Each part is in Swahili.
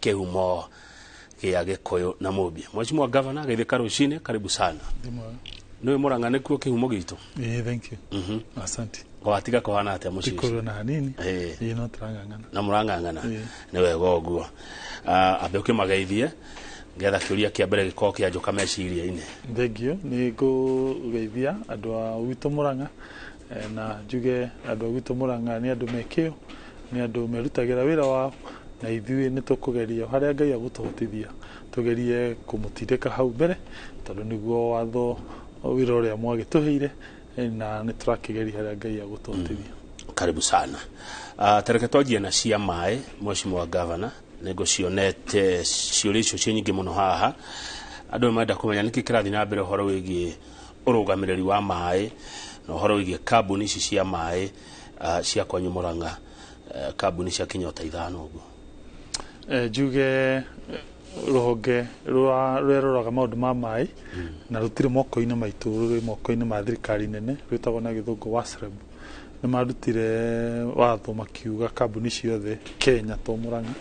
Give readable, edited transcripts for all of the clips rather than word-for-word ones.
Kehumo kia Gikuyu na Mumbi. Mheshimiwa Governor, Inooro Rũciinĩ, karibu sana. Niwe Murang'a nikuo kihumo gitu. Thank you. Asante. Gwatiga kohana atia mucici. Tikuru na nini? No turang'ang'ana. Na murang'ang'ana. Ni wega uguo. Ambe ukimageithie ngetha kiuria kia mbere giko kia njuka meciria-ini. Thank you. Ni ngugeithia andu a witu Murang'a na njuge andu a witu Murang'a ni andu mekio, ni andu merutagira wira wao na ithuĩ nĩ tũkũgeria harĩa Ngai agũtũhotithia tũgerie kũmũtindĩka hau mbere tondũ nĩguo watho wĩra ũrĩa mwagĩtũheire na nĩ tũrakĩgeria harĩa Ngai agũtũhotithia. Karibu sana. Tereke twanjie na cia maĩ, Mheshimiwa Governor, nĩngũcionete ciũria icio ciĩ nyingĩ mũno haha. Andũ nĩ marenda kũmenya nĩkĩ kĩrathiĩ na mbere ũhoro wĩgiĩ ũrũgamĩrĩri wa maĩ na ũhoro wĩgiĩ kambuni ici cia maĩ cia kwanyu Murang'a, kambuni cia kinyota 5 ũguo. Njuge rũhonge rũrĩa rũroraga maũndũ ma maĩ na rũtirĩ moko-inĩ maitũ, rũrĩ moko-inĩ ma thirikari nene rwĩtagwo na gĩthũngũ WASREB. Nĩ marutire watho makiuga kambuni ciothe Kenya to Murang'a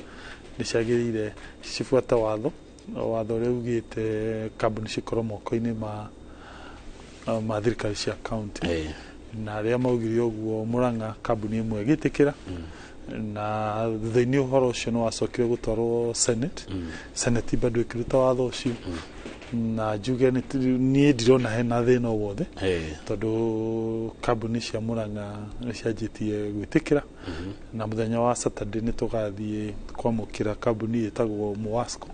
nĩ ciagĩrĩire cibuate watho ũrĩa ugĩte kambuni cikorwo moko-inĩ ma thirikari cia kaunti. Na arĩa maugire ũguo Murang'a kambuni ĩmwe ĩgĩtĩkĩra na thutha-inĩ ũhoro ũcio nĩ wacokire gũtwarwo Senate. Senate bado ĩkĩruta watho ũcio na njuge niĩ ndirona hena thĩna o wothe tondũ kambuni cia Murang'a nĩ cianjĩtie gwĩtĩkĩra na mũthenya wa Saturday nĩ tũgathiĩ kwamũkĩra kambuni ĩtagwo Muwasco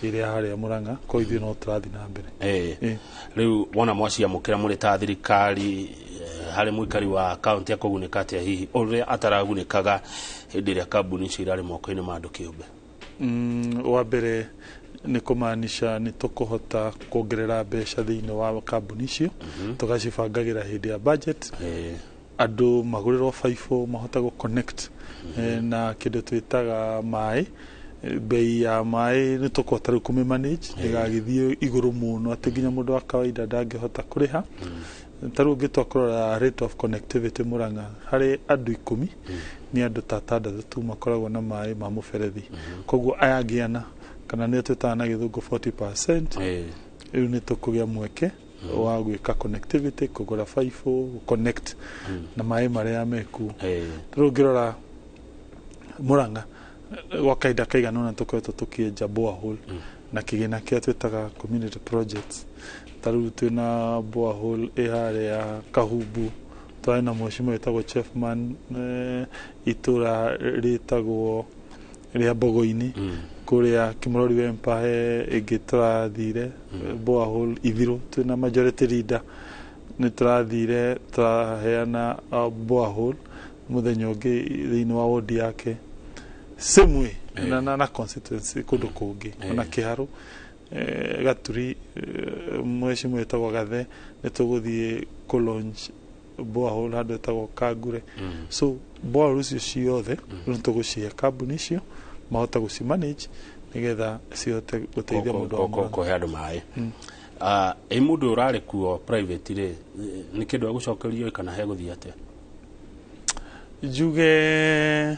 ĩrĩa harĩa Murang'a kwa ithuĩ no tũrathiĩ na mbere. Rĩu wona mwaciamũkĩra mũrĩ ta thirikari harĩ mũikari wa kaunti ya kũgunĩka atĩa hihi ũrĩa ataragunĩkaga hĩndĩ ĩrĩa kambuni icio irarĩ moko-inĩ ma andũ kĩũmbe? Wa mbere nĩ kũmaanisha nĩ tũkũhota kuongerera mbeca thĩinĩ wa kambuni icio tũgacibangagĩra hĩndĩ ya budget, andũ magũrĩrwo baibũ mahota gũ-connect na kĩndũ twĩtaga maĩ. Bei ya maĩ nĩ tũkũhota rĩu kũmĩ-manage ndĩgagĩthiĩ igũrũ mũno atĩ nginya mũndũ wa kawaida ndangĩhota kũrĩha. Tarĩu ũngĩtua kũrora rate of connectivity Murang'a harĩ andũ 10 nĩ andũ ta 6 tu makoragwo na maĩ ma mũberethi. Koguo aya angĩana kana nĩ twĩtaga na gĩthũngũ 40%, rĩu nĩ tũkũgĩa mweke wa gwĩka connectivity, kũgũra baibũ, connect na maĩ marĩa mekuo. Tarĩu ũngĩrora Murang'a gwa kahinda kaigana ũna tũkoretwo tũkĩenja borehole na kĩgĩna kĩrĩa twĩtaga community projects. Tarĩu twĩna borehole ĩharĩa Kahumbu, twarĩ na mheshimiwa wĩtagwo Chefman, itũra rĩtagwo rĩa Mbogo-inĩ kũrĩa Kĩmũrori wa Empire ĩngĩ tũrathire borehole Ithirũ, twĩna majority leader nĩ tũrathire tũraheana borehole mũthenya ũngĩ thĩinĩ wa wodi yake same way na constituency kũndũ kũngĩ ona Kĩharũ Gaturi mheshimiwa wĩtagwo Gathe nĩ tũgũthiĩ kũ-launch borehole handũ ĩtagwo Kangure. So borehole icio ciothe nĩ tũgũcihe kambuni icio mahota gũci-manage nĩgetha cihote gũteithia mũndũ wa Murang'a kũhe andũ maĩ. Mũndũ ũrarĩ kuo private rĩ nĩ kĩndũ egũcokerio kana hegũthiĩ atĩa? Njuge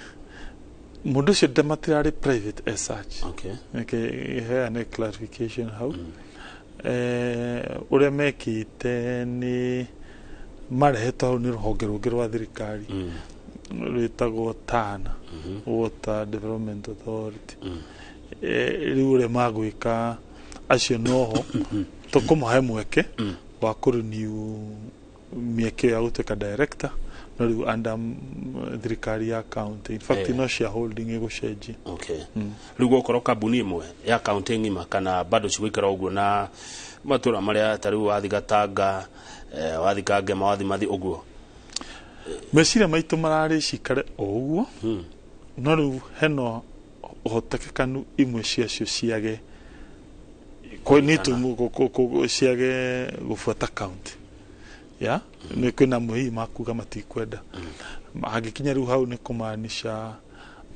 mũndũ ũcio ndematirarĩ private as such. Heane clarification hau. Ũrĩa mekĩte nĩ marehetwo hau nĩ rũhonge rũngĩ rwa thirikari rwĩtagwo TANA, Water Development Authority. Rĩu ũrĩa magwĩka acio noho tũkũmahe mweke wa kũrenew mĩeke ya gũtuĩka director no rĩu under thirikari ya county. In fact no shareholding ĩgũcenjia. Rĩu gũkorwo kambuni ĩmwe ya county ng'ima kana bado cigũikara ũguo na matũra marĩa tarĩu wathi Gatanga wathi Kangema wathi Mathi ũguo? Meciria maitũ mararĩ cikare o ũguo no rĩu heno ũhotekekanu imwe ciacio ciage ciage gũbuata county. Nĩ kwĩna mwĩhĩ makuga matikwenda. Hangĩkinya rĩu hau nĩ kũmaanisha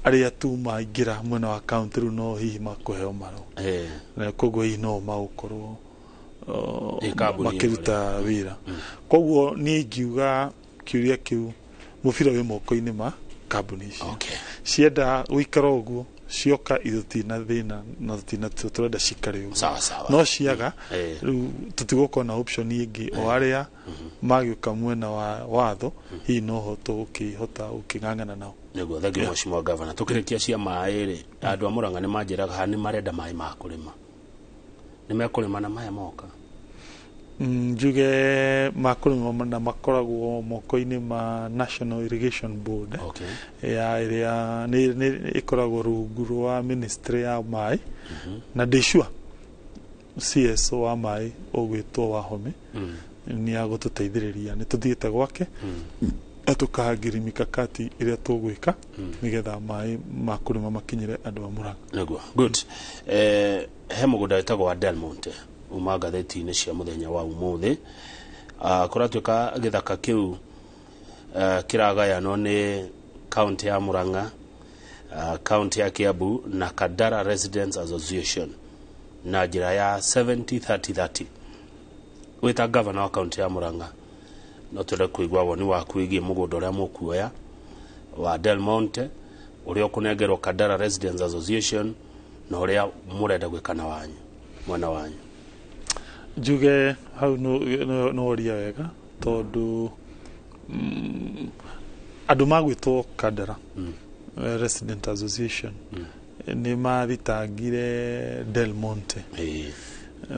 arĩa tu maingĩra mwena wa county rĩu no hihi makũheo maro. Na koguo hihi no magũkorwo makĩruta wĩra. Koguo niĩ ingiuga kĩũria kĩu mũbira wĩ moko-inĩ ma kambuni icio. Cienda gũikara ũguo cioka ithutina thina na thutina turenda cikare sawa sawa no ciaga tutigoko na option ingi o aria magiuka mwena wa watho hi no hoto ukihota ukingangana nao nego thagi mwashimwa governor tukirikia cia mairi andu amuranga ni manjiraga hani marenda mai ma kurima ni mekurima na maya moka njuge makurima na makoragwo moko-ini ma National Irrigation Board ya iria ni ikoragwo rungu rwa ministry ya mai na ndishua CSO wa mai ogwitwo Wahome ni agututeithiriria ni tuthiite gwake atukahagiri mikakati iria tugwika nigetha mai makurima makinyire andu amuranga naguo good he mugunda wetagwo wa Del Monte uma gatheti-inĩ cia muthenya wa umuthi kuratuika githaka kiu kiragayanwo ni county ya Murang'a county ya Kiambu na Kandara Residents Association na njira ya 70-30-30 wita governor wa county ya Murang'a no tule kuigwa woni wa kuigie mugunda uria mukuoya wa Del Monte uria kunengerwo Kandara Residents Association na uria murenda gwikana wanyu mwana wanyu juge hau no oria wega tondu andu magwitwo Kandara Resident Association ni mathitangire Del Monte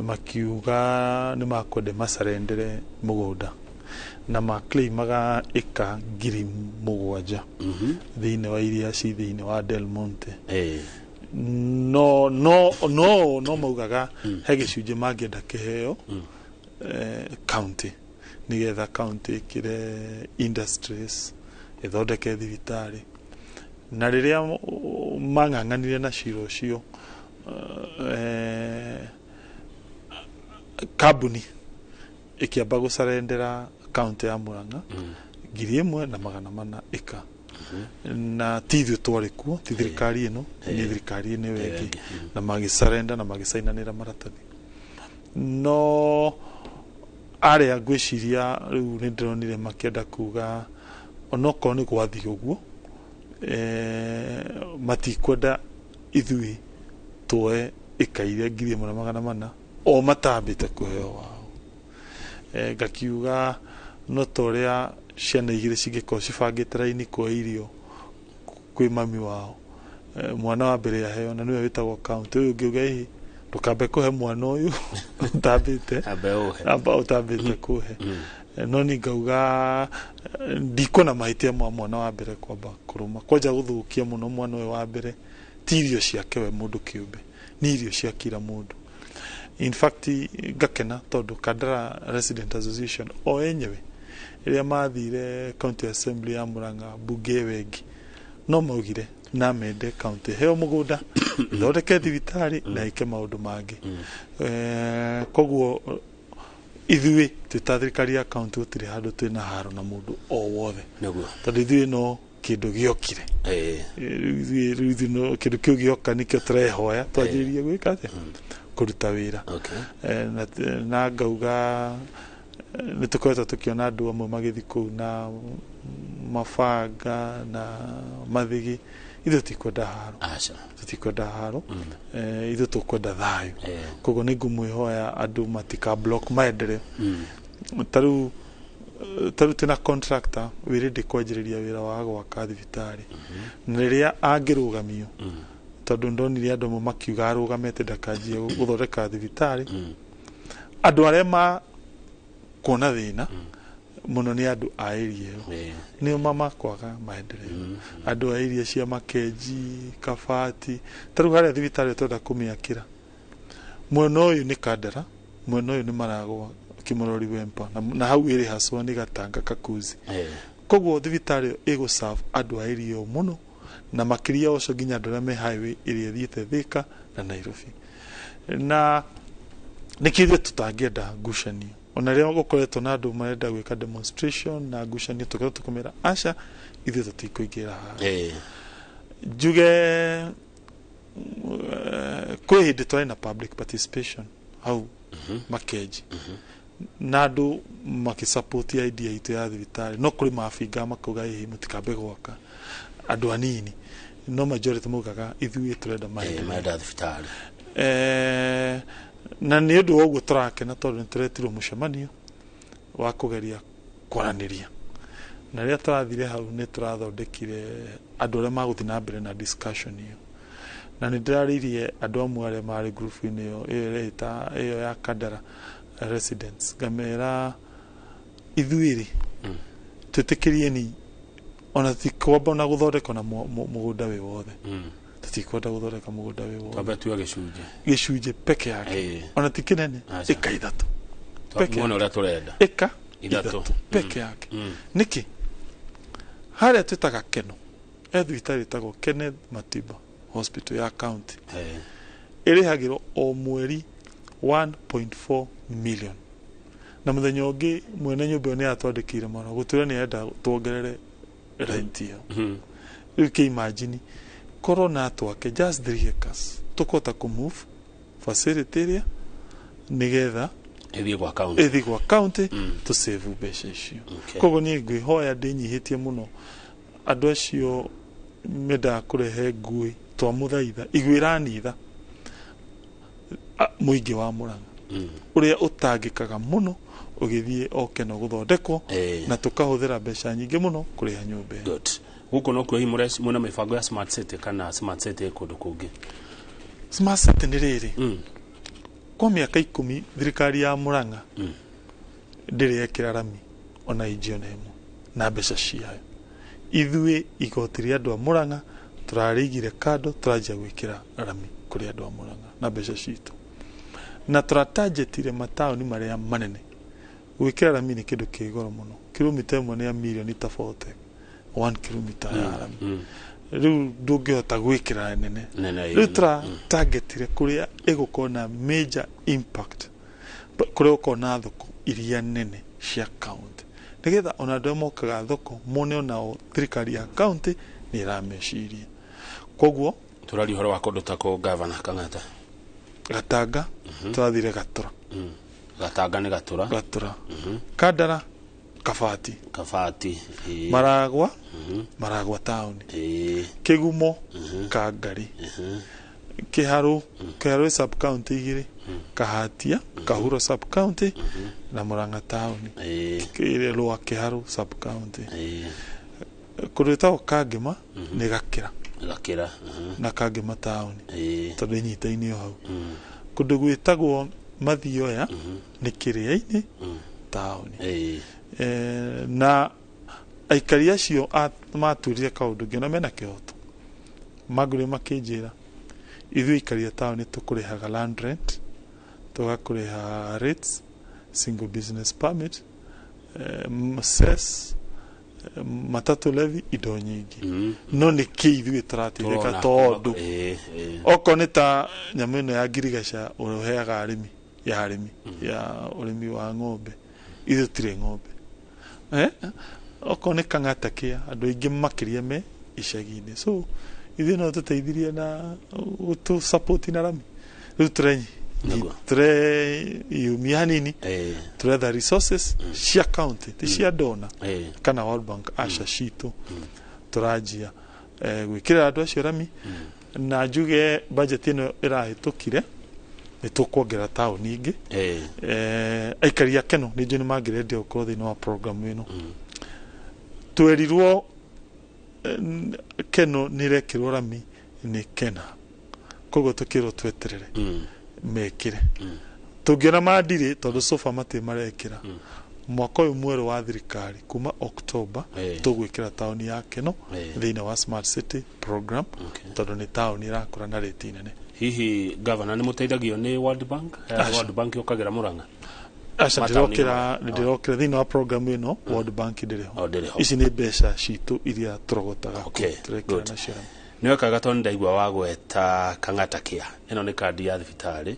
makiuga ni makwende macarendere mugunda na maclaimaga ika 7,000 thiine wa iria ci thiine wa Del Monte no maugaga he gicunje mangienda kiheo county nigetha county kire industries ithondeke thibitari na riria mang'ang'anire na ciro cio kambuni ikiamba gucarendera county ya Murang'a 1,400 ika na tithio twarikuo ti thirikari ino ni thirikari ine wengi na magisarenda na magisainanira maratathi no aria gwiciria riu ni ndronire makienda kuga onoko ni gwathi uguo matikwenda ithui toe ikaire 1,400 o matambite kuheo wao gakiuga no toria ciana igire cingiko cibangite raini kwa irio kwi mami wao mwana wa mbere yaheo na niwe witagwo county uyu ngiuga ihi tukambe kuhe mwana uyu utambite amba utambite kuhe no ni ngauga ndiko na mahitia mwana wa mbere kwamba kuruma kwaja guthukia muno mwana uyu wa mbere ti irio ciake we mundu kiumbe ni irio cia kila mundu in fact gakena tondu Kandara Resident Association o enyewe iria mathire county assembly ya Murang'a bunge wengi no maugire na mende county heo mugunda thondeke thibitari na ike maundu mangi koguo ithui tutathirikari ya county utire handu twina haro na mundu o wothe tondu ithui no kindu giokire ithui no kindu kiu gioka nikio turehoya twanjiririe gwika atia kuruta wira na ngauga nitukweta tukiona andu amwe magithi kuu na mabanga na mathigi ithu tikwenda haro tutikwenda haro ithu tukwenda thayu koguo ni ngumwihoya andu matika block maendeleo taru tina contractor wirindi kwanjiriria wira wa gwaka thibitari na riria angirugamio tondu ndonire andu amwe makiuga arugamete ndakanjie guthondeka thibitari andu aria kuona thina muno ni andu a area iyo ni mama kwaga maendeleo andu a area cia Makenji Kabati taru haria thibitari twenda kumiakira mwena uyu ni Kandara mwena uyu ni Maragwa Kimurori Wempa na hau iri haswa ni Gatanga Kakuzi koguo thibitari ego serve andu a area iyo muno na makiria oco nginya andu me highway iria thiete Thika na Nairobi na nikithwe tutangienda ngucanio ona ria gukoretwo na andu marenda gwika demonstration na ngucanio tukoretwo tukumira aca ithe tutikuingira juge kwi hindi twari na public participation hau Makenji na andu makisupport idea itu ya thibitari no kuri mabinga makuga ihi mutikambe gwaka andu anini no majority mugaga ithuĩ turenda maenda thibitari na nĩ ũndũ wa ũguo tũrakena tondũ nĩ tũretirwo mũcemanio wa kũgeria kwaranĩria na rĩrĩa tũrathire hau nĩ tũrathondekire andũ arĩa magũthiĩ na mbere na discussion iyo na nĩ ndĩrarĩirie andũ amwe arĩa marĩ group-inĩ ĩyo ya Kandara residents ngamera ithuĩ twĩtĩkĩrieni ona tikwamba na gũthondeka na mũgũnda wĩ wothe tutikwenda gũthondeka mũgũnda wĩ wothe twambe tuwe gĩcunjĩ peke yake ona ti kĩnene ĩka ithatũ peke yake ũrĩa tũrenda ĩka ithatũ peke yake nĩkĩ harĩa twĩtaga Keno thibitarĩ ĩtagwo Kenneth Matiba hospital ya county ĩrĩhagĩrwo o mweri 1.4 million na mũthenya ũngĩ mwene nyũmba ĩyo nĩ atwandĩkĩire mũno gũtwĩra nĩ enda tuongerere rent iyo rĩu kĩ imagine korwo na twake just 3 acres tũkota kũ move facility ĩrĩa nĩgetha ĩthiĩ gwa county to save mbeca icio koguo niĩ ngwĩhoya ndĩnyihĩtie mũno andũ acio mendaga kũrehe ngui twamũthaitha igwĩranitha mũingĩ wa Mũrang'a ũrĩa ũtangĩkaga mũno ũgĩthiĩ okeno gũthondekwo na tũkahũthĩra mbeca nyingĩ mũno kũrĩha nyũmba gũkũ no kuo mwena mĩbango ya smart city kana smart city kũndũ kũngĩ smart city nĩ rĩrĩ kwa mĩaka 10 thirikari ya Mũrang'a ndĩrĩ ekĩra rami ona inji ona ĩmwe na mbeca ciayo ithuĩ igoti rĩa andũ a Mũrang'a tũrarĩigire kando tũranjia gwĩkĩra rami kũrĩ andũ a Mũrang'a na mbeca citũ na tũratargetire mataũni marĩa manene gwĩkĩra rami nĩ kĩndũ kĩ goro mũno kilomita ĩmwe nĩ ya mirioni ta 40 1 kilomita ya rami rĩu ndũngĩhota gwĩkĩra nene rĩu tũratargetire kũrĩa ĩgũkorwo na major impact kũrĩa gũkorwo na thoko iria nene cia county nĩgetha ona andũ mokaga thoko mone onao thirikari ya county nĩ ĩrameciria koguo tũrari ũhoro wa kũndũ ta kũ governor Kang'ata Gatanga twathire Gatura Gatanga nĩ Gatura Kandara Kabati Maragwa town Kĩgumo Kangari Kĩharũ sub county igĩrĩ Kahatia Kahuro sub county na Mũrang'a town Rwa Kĩharũ sub county kũndũ gwĩtagwo Kangema nĩ Gakĩra na Kangema town tondũ inyita-inĩ o hau kũndũ gwĩtagwo Mathioya nĩ Kĩrĩa-inĩ town na aikari acio maturire kaũndũ ngĩona mena kĩhoto magũrĩ makĩnjĩra ithuĩ aikari a town tũkũrĩhaga land rent tũgakũrĩha rates single business permit cess matatu levy indo nyingĩ no nĩ ithuĩ tũratirĩka tondũ okorwo nĩ ta nyamũ ĩno ya ngirigaca ũheaga arĩmi ya ũrĩmi wa ng'ombe ithuĩ tũtirĩ ng'ombe okorwo nĩ Kang'ata kĩa andũ aingĩ makĩria me icagi-inĩ so ithuĩ no tũteithirie na gũtũ support na rami rĩu tureyumia hanini turetha resources cia county ti cia dona kana World Bank asha citũ turanjia gwĩkĩrĩra andũ acio rami na njuge budget ĩno ĩrahĩtũkire nĩ tũkuongerera taũni ingĩ aikari a Keno nĩ njũĩ nĩ mangĩrendia gũkorwo thĩinĩ wa program ĩno twerirwo Keno nĩ rekĩrwo rami nĩ Kena koguo tũkĩrwo tweterere mekĩre tũngĩona mandirĩ tondũ sofa matĩ marekĩra mwaka ũyũ mwerũ wa thirikari kuma October tũgwĩkĩra taũni ya Keno thĩinĩ wa smart city program tondũ nĩ taũni ĩrakũra na rate nene hihi governor nĩ mũteithagio nĩ World Bank yũkagĩra Mũrang'a ndĩrokĩra thĩinĩ wa program ĩno World Bank ndĩrĩho ici nĩ mbeca citũ iria tũrogotaga tũrekĩra nacio nĩ wekaga tondũ ndaigua wa gweta Kang'ata kĩa ĩno nĩ kandi ya thibitarĩ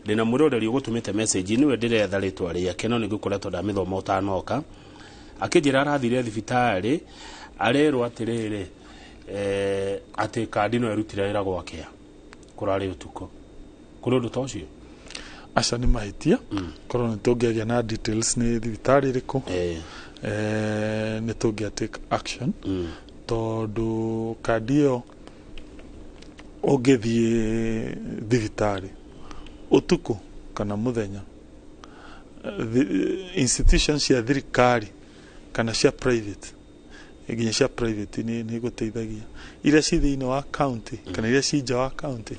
ndĩna mũroreri ũgũtũmĩte message nĩwe ndĩretha rĩtwa rĩake no nĩngũkoretwo ndamĩthoma ũtanoka akĩnjĩra arathire thibitarĩ arerwo atĩrĩrĩ atĩ kandi no ĩrutire wĩra gwake kũrarĩ ũtukũ kũrĩ ũndũ ta ũcio aca nĩ mahĩtia korwo nĩ tũngĩagĩa na details nĩ thibitarĩ ĩrĩkũ nĩ tũngĩa take action tondũ kandi ĩyo ũngĩthiĩ thibitarĩ ũtukũ kana mũthenya, institutions cia thirikari kana cia private, nginya cia private nĩ gũteithagia, iria ci thĩinĩ wa county kana iria ci nja wa county,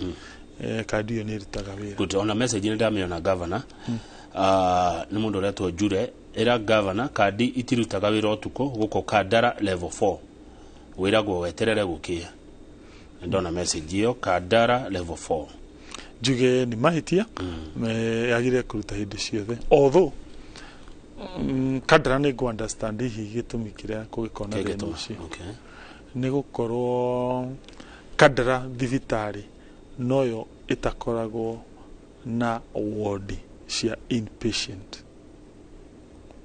kandi ĩyo nĩ ĩrutaga wĩra. Good, ona message nĩ ndamĩona governor, nĩ mũndũ ũretwo Jure, ĩra governor kandi itirutaga wĩra ũtukũ gũkũ Kandara level 4, wĩragwo weterere gũkĩa. Ndona message ĩyo, Kandara level 4. Njuge nĩ mahĩtia yagire kũruta hĩndĩ ciothe, although Kandara nĩ ngũ understand hihi gĩtũmi kĩrĩa kũgĩkorwo na thĩna ũcio, nĩ gũkorwo Kandara thibitarĩ noyo ĩtakoragwo na ward cia inpatient,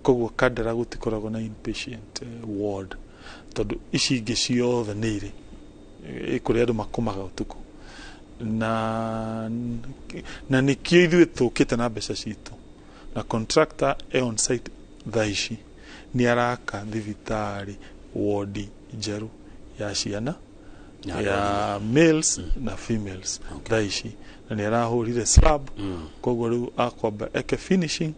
koguo Kandara gũtikoragwo na inpatient ward, tondũ ici ingĩ ciothe nĩ irĩ kũrĩa andũ makomaga ũtukũ, na nĩkĩo ithuĩ tũkĩte na mbeca citũ, na contractor on site thaa ici nĩ araka thibitarĩ ward njerũ ya ciana, ya males na females thaa ici, na nĩ arahũrire slab, koguo rĩu akwamba eke finishing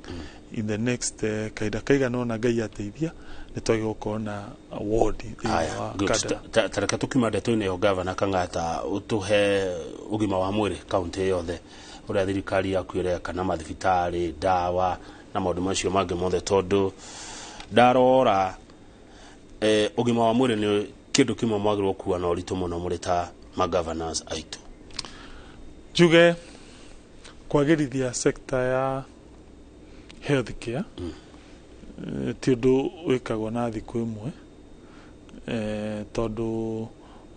in the next kaida kaigana ona Ngai ateithia nĩ twagĩ gũkorwo na ward. Tareka tũkiuma ndeto-inĩ yo Governor Kang'ata, ũtũhe ũgima wa mwĩrĩ kaunti yothe, ũrĩa thirikari yaku ĩreka na mathibitarĩ, ndawa na maũndũ macio mangĩ mothe, tondũ ndarora ũgima wa mwĩrĩ nĩ kĩndũ kĩmwe mwagĩrĩirwo kuwa na ũritũ mũno mũrĩ ta ma-governors aitũ. Njuge kwagĩrithia sector ya health care ti ũndũ wĩkagwo na thikũ ĩmwe, tondũ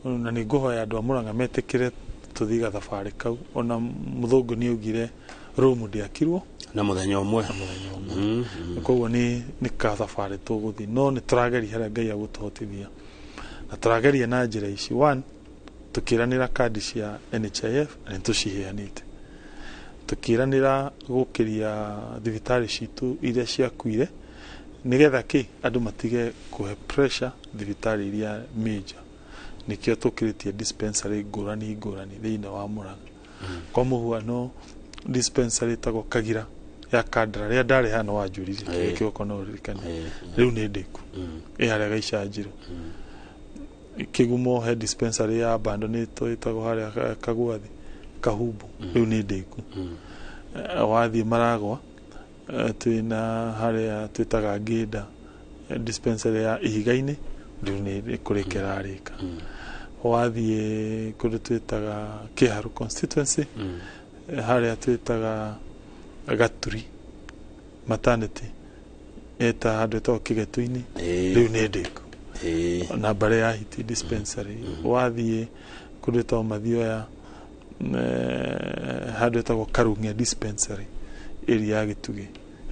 na nĩ ngũhoya andũ a Mũrang'a metĩkĩre tũthiĩ gathabarĩ kau, ona mũthũngũ nĩ augire room ndĩakirwo na mũthenya ũmwe, koguo nĩ gathabarĩ tũgũthiĩ, no nĩ tũrageria harĩa Ngai agũtũhotithia, na tũrageria na njĩra ici. One, tũkĩranĩra kandi cia NHIF na nĩ tũciheanĩte, tũkĩranĩra gũkĩria thibitarĩ citũ iria ciakuire, nigetha andũ matige kũhe pressure thibitarĩ iria major, nikĩo tũkĩrĩtie dispensary ngũrani thĩinĩ wa Mũrang'a. Kwa mũhuano dispensary tagwo Kagira ya Kandara rĩa ndarĩ hana wanjũrire kĩoko no ririkane, rĩu nĩ ndĩku harĩa Gaicanjirũ. Kĩgumo he dispensary ya abandonĩtwo ĩtagwo harĩa Kagwathi Kahumbu, rĩu nĩ ndĩku. Wathiĩ Maragwa twĩna harĩa twĩtaga Ngĩnda dispensary ya Ihiga-inĩ, rĩu nĩ kũrĩkĩra rĩka. Wathiĩ kũrĩ twĩtaga Kĩharu constituency, harĩa twĩtaga Gaturi maternity eta handũ etagwo Kĩgetu-inĩ, rĩu nĩ ndĩku na Mbare ya Hiti dispensary. Wathiĩ kũrĩ twĩtagwo Mathioya handũ etagwo Karung'e dispensary area ya Gĩtugĩ,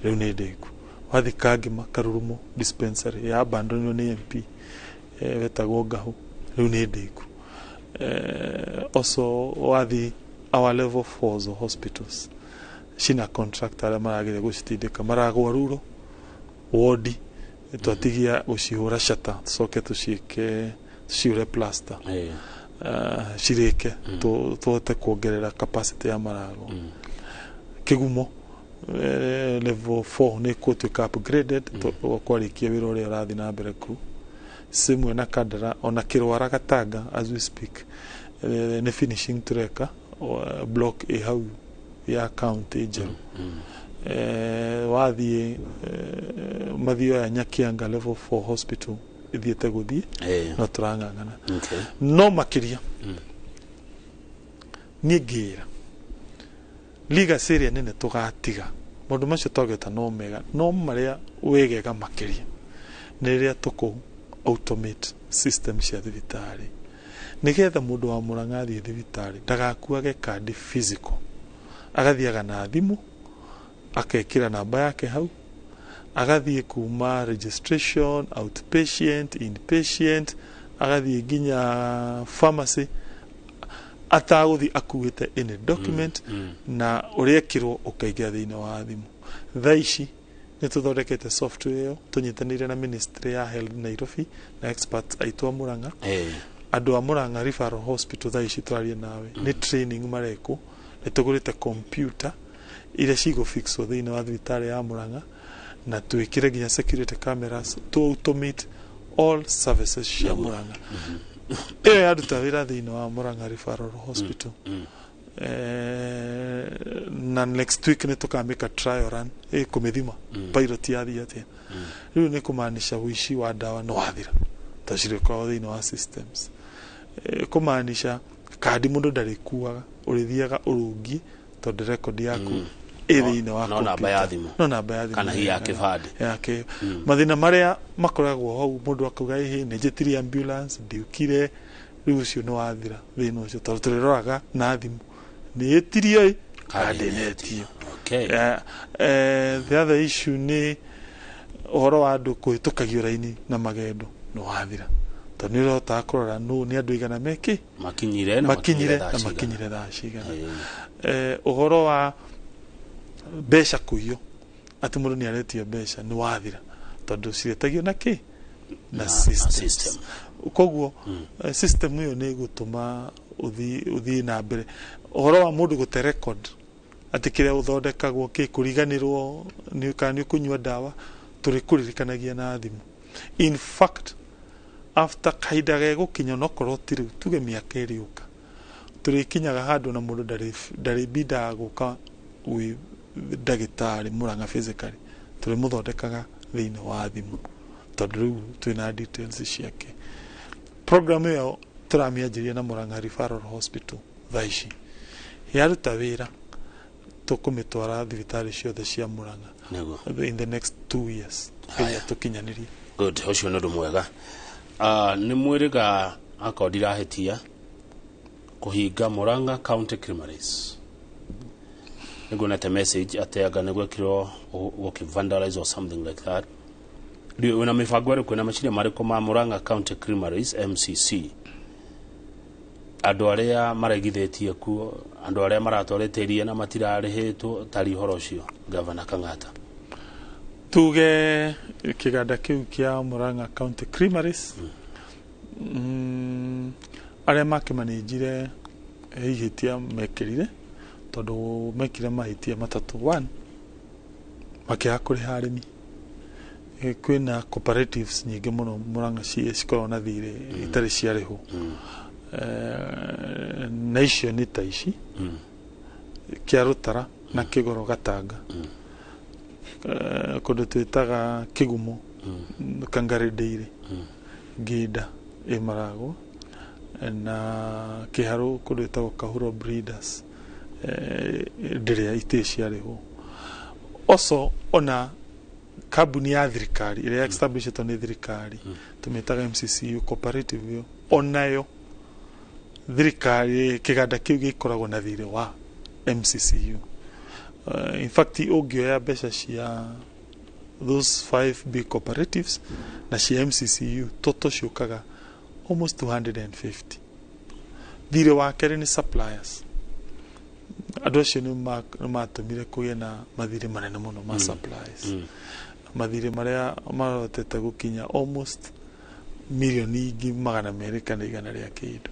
rĩu nĩ ndĩku. Wathiĩ Kangĩma Karurumo dispensary ya abandonirwo nĩ MP wetagwo Ngahũ, rĩu nĩ ndĩku. Also wathiĩ our level 4 hospitals cina contractor arĩa maragĩrĩria gũcitindĩka, Maragwa Rural ward twatigia gũcihũra shata, tũcoke tuciũre plaster, cirĩke tũhote kuongerera capacity ya Maragwa. Kĩgumo level 4 nĩ gũtuĩka upgraded, kwarĩkia wĩra ũrĩa ũrathiĩ na mbere kũu. Simwe na Kandara ona Kĩrwara Gatanga as we speak nĩ finishing tureka block hau ya county njerũ. Wathiĩ Mathioya Nyakianga level 4 hospital ithiĩte gũthiĩ, no tũrang'ang'ana. No makĩria niĩ ngĩra legacy ĩrĩa nene tũgatiga, maũndũ macio twagĩta no mega, no marĩa wegega makĩria nĩ rĩrĩa tũkũ automate system cia thibitarĩ, nigetha mũndũ wa Mũrang'a athiĩ thibitarĩ ndagakuage kandi physical, agathiaga na thimũ akekĩra namba yake hau, agathiĩ kuma registration, outpatient, inpatient, agathiĩ nginya pharmacy atagũthiĩ akuĩte any document, na ũrĩekĩrwo ũkaingĩra thĩinĩ wa thimũ. Thaa ici nĩ tũthondekete software ĩyo tũnyitanĩire na Ministry ya Health Nairobi na experts aitũ a Mũrang'a, andu a Murang'a Referral Hospital thaa ici twarie nawe ni training mareko ni tugurite computer ile cigo fixo thiini wa thibitari ya Murang'a na twikire ginya security cameras to automate all services cia Murang'a iyo yaruta wira thiini wa Murang'a Referral Hospital na next week ni tukamika trial run kumithima pilot ya thiatia riu ni kumaanisha wishi wa dawa no wathira tashire kwa thiini wa systems kumaanisha kadi mundu ndarikuaga urithiaga urungi tondu record yaku thiini wa no namba ya thimu kana hi ya kibandi yake mathina maria makoragwo hau mundu akauga ni njitiri ambulance ndiukire riu ucio no wathira thiini ucio tondu turiroraga na thimu ni etirio kadi netio the other issue ni uhoro wa andu kuhitukagio raini na magendo no wathira tondu ni rota kurora no ni andu igana meki makinyire thaa cigana uhoro wa besha kuyo ati mundu ni aretio besha ni wathira tondu ciretagio na ki na system koguo system iyo ni gutuma uthi na mbere uhoro wa mundu gute record ati kiria uthondekagwo ki kuriganirwo ni kani kunywa dawa turi kuririkanagia na thimu in fact after kaida ge gukinya no korotiri tuge miaka iriuka turi kinyaga handu na mundu ndari bida guka wi dagitari Murang'a physically turi muthondekaga thiini wa thimu tondu riu twina details ciake program iyo turamianjiria na Murang'a Referral Hospital thaici yaruta wira tukumitwara thibitari ciothe cia Murang'a in the next 2 years ya tukinyanirie good ucio no mwega ni mwiriga akodira hetia kuhinga Murang'a County Creameries niguonete message ateaga nigwekirwo vandalize or something like that ndio una mifango iri kwina maciria mariko ma Murang'a County Creameries MCC andu aria maragithitie kuo andu aria maratwareterie na matirarihitwo tari horo cio Governor Kang'ata tuge kiganda kiu kia Murang'a County Creameries aria makimanijire higitia mekirire tondu mekire mahitia matatu 1 makia kuriha arimi kwina cooperatives nyingi muno Murang'a cikorwo na thire itari ciariho na icio ni ta ici kia Rutara na Kigoro Gatanga kundu twitaga Kigumo Kangare Dairy Gida Imarago na Kiharu kundu twitaga Kahuro Breeders ndiria iteciariho also ona kabuni ya thirikari ile established on thirikari tumetaga MCCU cooperative yo onayo thirikari kiganda kiu gikoragwo na thire wa MCCU in fact ogioya besha cia those 5 big cooperatives na cia MCCU toto ciukaga almost 250 thire wa keri ni suppliers andu acio ni matumire kugia na mathire manene muno ma supplies mathire maria marotete gukinya almost milioni ingi magana meri kana igana ria kindu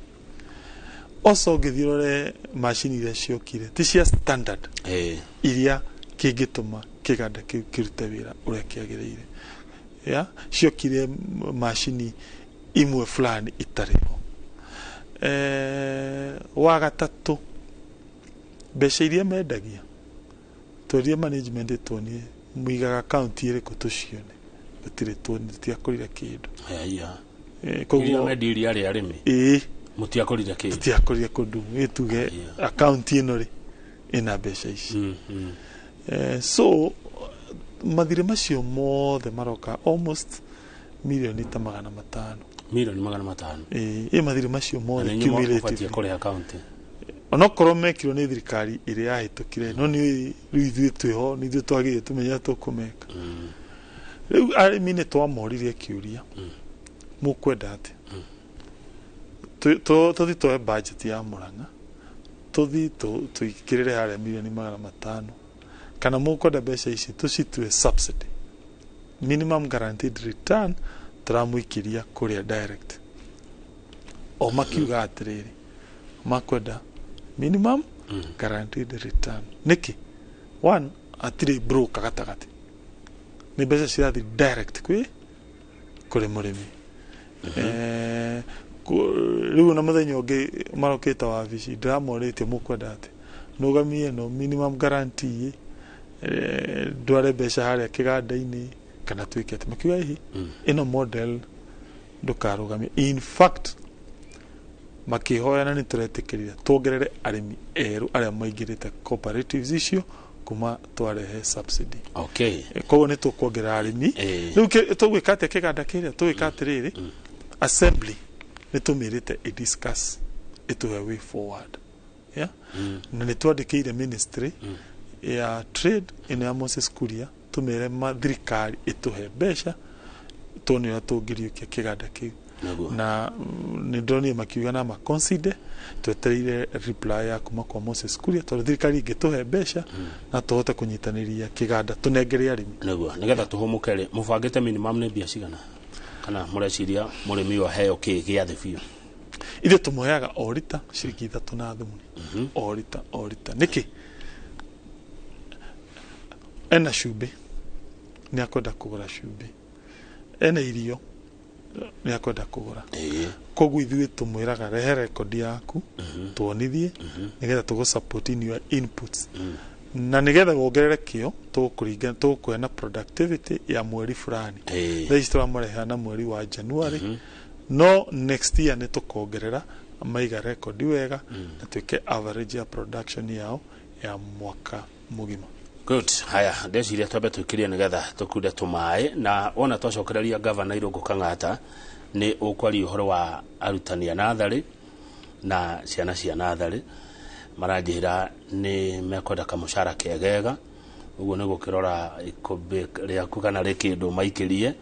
also githirore machine iria ciokire ti cia standard iria kingituma kiganda kiu kirute wira uria kiagiriire ciokire machine imwe fulani itariho wa gatatu besha iria mendagia twaria management tuonie muigaga county iriku tucione gutire tuonie tiakurira kindu koguo mediria ari arimi mutiakurira kindu tiakurira kundu wituge account ino ri ina besha ici so mathire macio mothe maroka almost milioni ta 500 mathire macio mothe cumulative kuri account onokorwo mekirwo ni thirikari iria yahitukire no ni riu ithuĩ twĩho ni ithuĩ twagĩrĩire tũmenya tũkũmeka riu arĩmi nĩ twamoririe kiũria mũkwenda atĩ tũthi twoe budget ya Murang'a tũthi tũikĩrĩre harĩa milioni 500 kana mũkwenda mbeca ici tũcitue subsidy minimum guaranteed return tũramũikĩria kũrĩa direct o makiuga atiriri makwenda minimum guaranteed return niki one atiri broker gatagati ni mbeca cirathi direct kuri murimi riu na muthenya ungi marokita wabici ndiramoritie mukwenda ati nugamie no minimum guarantee ndware mbeca haria kiganda-ini kana twike ati makiuga hihi ino model ndukarugamia in fact makihoyana ni turetikirire tuongerere arimi eru aria maingirite cooperatives icio kuma twarehe subsidy koguo ni tukuongerera arimi riu tugwika atia kiganda kiria tugwika atiriri assembly ni tumirite discuss ituhe way forward na ni twandikire ministry ya trade ino ya Moses Kuria tumire mathirikari ituhe mbeca tuone tungiriukia kiganda kiu na ni ndoni makiuga na maconsider twetereire reply ya kuma kwa Moses Kuria tondu thirikari ingituhe mbeca na tuhote kunyitaniria kiganda tunengere arimi naguo nigetha tuhumukere mubangite minimum ni mbia cigana kana mureciria murimi wa heo giathe biu ithe tumuheaga orita ciringi 3 na thumuni orita niki ena cumbi ni akwenda kugura cumbi ena irio ni akwenda kugura koguo ithuĩ tumwiraga rehe record yaku tuonithie nigetha tugu support in your inputs na nigetha wongerere kio tukuringana tukwena productivity ya mweri fulani thaici turamũreha na mweri wa January no next year ni tukongerera maiga record wega na tuike average ya production yao ya mwaka mugima. Good. Haya, ndeciria twambe twikirie nigetha tukunde tumae na wona twacokereria governor Irungu Kang'ata ni ukwari uhoro wa arutani a nathari na ciana cia nathari maranjira ni mekwenda kamushara kegega uguo ni gukirora ikombe riaku kana rikindu maikirie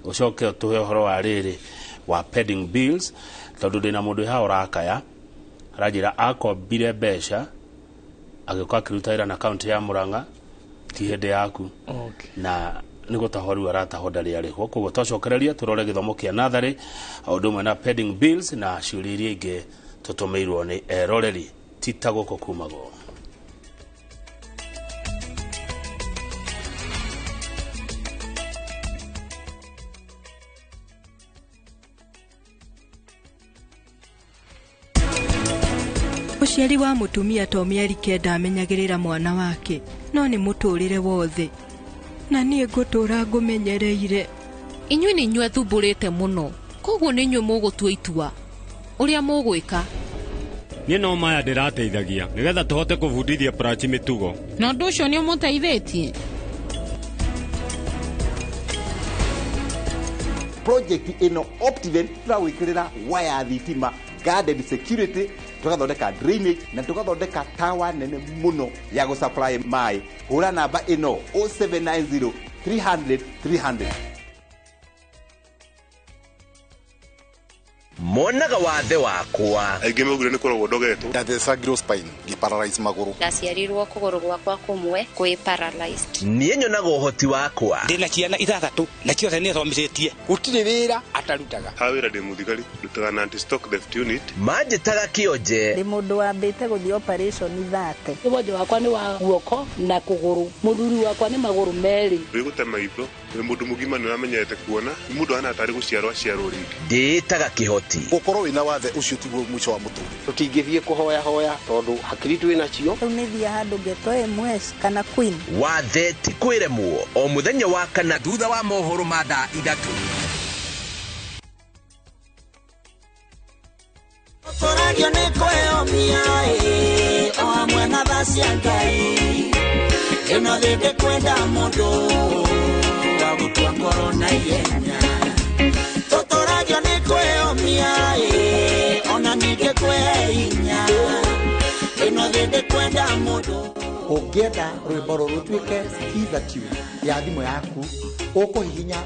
ucoke tuhe uhoro wa riri wa pending bills tondu ndina mundu ha urakaya aranjira akombire mbeca agioka kirutaira na account ya Murang'a ti hende yaku na nigo tahoru arataho ndari ariho koguo twacokereria turore githomo kia nathari aundu mwe na pending bills na ciuria iria ingi tutumirwo ni eroreri tita guko kumago. Muciari wa mutumia to mieri kenda amenyagirira mwana wake no ni muturire wothe na nie ngutura ngumenyereire inyuĩ nĩ inyuĩ thumburĩte muno koguo nĩ inyuĩ mũgũtua itua ũrĩa mũgwĩka. Niĩ no maya ndĩrateithagia nĩgetha tũhote kũbundithia Prachi mĩtugo na ũndũ ũcio nĩ ũmũteithĩtie. Project ino Optiven turawikirira waya thitima garden security tugathondeka drainage na tugathondeka tawa nene muno ya gusupply mai. Hura namba ino 0790 300 300. Monaga wathe wakwa aingĩ mugire nĩ koragwo ndogetwo ndathecagirwo spine ngĩparalyze magũrũ ndaciarirwo kũgũrũ gwakwa kũmwe kwĩ paralyzed. niĩ nyonaga ũhoti wakwa ndĩna ciana ithathatũ na ciothe nĩ thomithĩtie gũtirĩ wĩra atarutaga ha wĩra ndĩ mũthigari ndutaga na anti stock theft unit manjĩtaga kĩonje ndĩ mũndũ wambĩte gũthiĩ operation 30 wonje wakwa nĩ wa guoko na kũgũrũ mũthuri wakwa nĩ magũrũ merĩ wĩgũte maitho wĩ mũndũ mũgima nĩ ũramenyete kuona mũndũ hana atarĩ gũciarwo aciarwo rĩngĩ ndĩĩtaga kĩhoti gũkorwo wĩna wathe ũcio tiguo mũico wa mũtũrĩre tũtingĩthiĩ kũhoya tondũ hakiri twĩ nacio rĩu nĩ thia handũ ngetwo MS kana Queen wathe ti kwĩremwo o mũthenya wa kana thutha wa mohoro ma thaa 3 Toragio nĩ kwĩyomia o hamwe na tha cia Ngai ĩno thĩ ndĩkwenda mũndũ wa gũtua ngoro na ihenya tũtũragio nĩ kwĩyomia ona ningĩ kwĩhinya ĩno thĩ ndĩkwenda mũndũ. Ũngĩenda rwĩmbo rũrũ rũtuĩke skiza tune ya thimũ yaku ũkũhihinya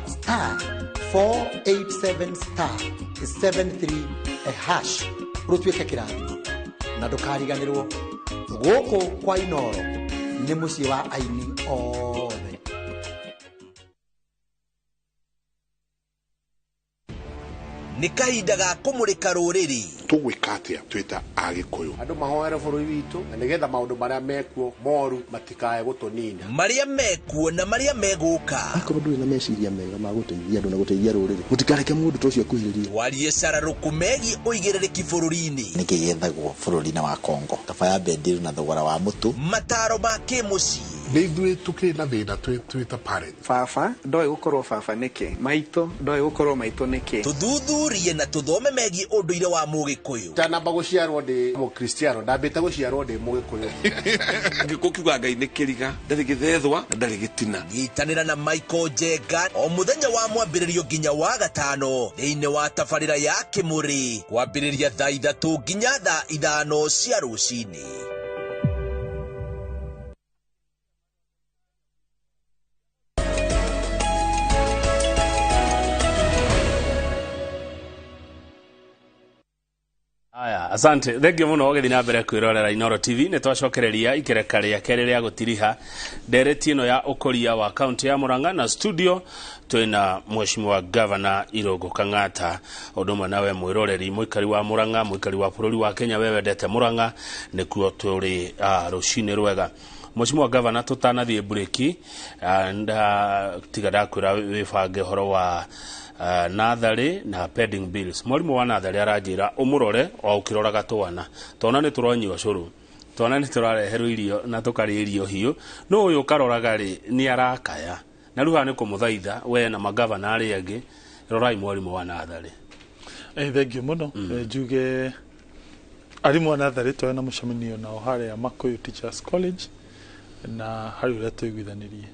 *487*73# rũtuĩke kĩrathimo na ndũkariganĩrwo gũkũ kwa Inooro nĩ mũciĩ wa aini othe. nĩ kahinda ga kũmũrĩka rũrĩrĩ. Tũgwĩka atĩa twĩta Agĩkũyũ? Andũ mahoere bũrũri witũ na nĩgetha maũndũ marĩa mekuo moru matikae gũtũnina. Marĩa mekuo na marĩa megũka. Akorwo ndũrĩ na meciria mega ma gũteithia andũ na gũteithia rũrĩrĩ, mũtikareke mũndũ ta ũcio akuhĩrĩrie. Twarie cararũku megiĩ ũigĩrĩrĩki bũrũri-inĩ. Nĩkĩ gĩethagwo bũrũri-inĩ wa Kongo? Kaba ya bendiru na thogora wa mũtu. Mataro ma kĩmũciĩ. Nĩ ithuĩ tũkĩrĩ na thĩna twĩta parents. Baba ndoĩ gũkorwo baba nĩkĩ? Maitũ ndoĩ gũkorwo maitũ nĩkĩ? Tũthuthurie na tũthome megiĩ ũndũire wa Mũgĩkũyũ. Ndanamba gũciarwo ndĩ Mũkristiano, ndambĩte gũciarwo ndĩ Mũgĩkũyũ. Ngĩkũkiuga Ngai nĩ kĩriga, ndarĩ gĩthethwa na ndarĩ gĩtina. Nyitanĩra na Michael Njenga o mũthenya wa mwambĩrĩrio nginya wa gatano thĩinĩ wa tabarĩra ya Kĩmũrĩ kwambĩrĩria thaa 3 nginya thaa 5 cia rũcinĩ. Aya, asante. Thengio muno ogethi na mbere kwirorera Inooro TV. Nĩ twacokereria ikereka rĩa kerĩ rĩa gũtiriha ndereti ĩno ya ũkũria wa kaunti ya Murang'a na studio twina Mheshimiwa Governor Irũngũ Kang'ata ũndũ ũmwe nawe mwĩroreri mũikari wa Murang'a, mũikari wa bũrũri wa Kenya, we wendete Murang'a, nĩkuo tũrĩ rũcinĩ rwega. Mheshimiwa Governor, tũtanathiĩ breaki tiga ndakwĩra wĩbange ũhoro wa natharĩ na pending bills. Mwarimũ wa natharĩ aranjĩra ũmũrore o ũkĩroraga twana nĩ tũronyua cũrũ, twana nĩ tũrareherwo irio na tũkarĩa irio hiũ, no ũyũ ũkaroraga rĩ nĩ arakaya, na rĩu nĩ kũmũthaitha we na magavana arĩa angĩ rorai mwarimũ wa natharĩ. Thengio mũno. Njuge arimũ wa natharĩ twarĩ na mũcemanio nao harĩa Makuyu Teachers College na harĩ ũrĩa tũiguithanĩrie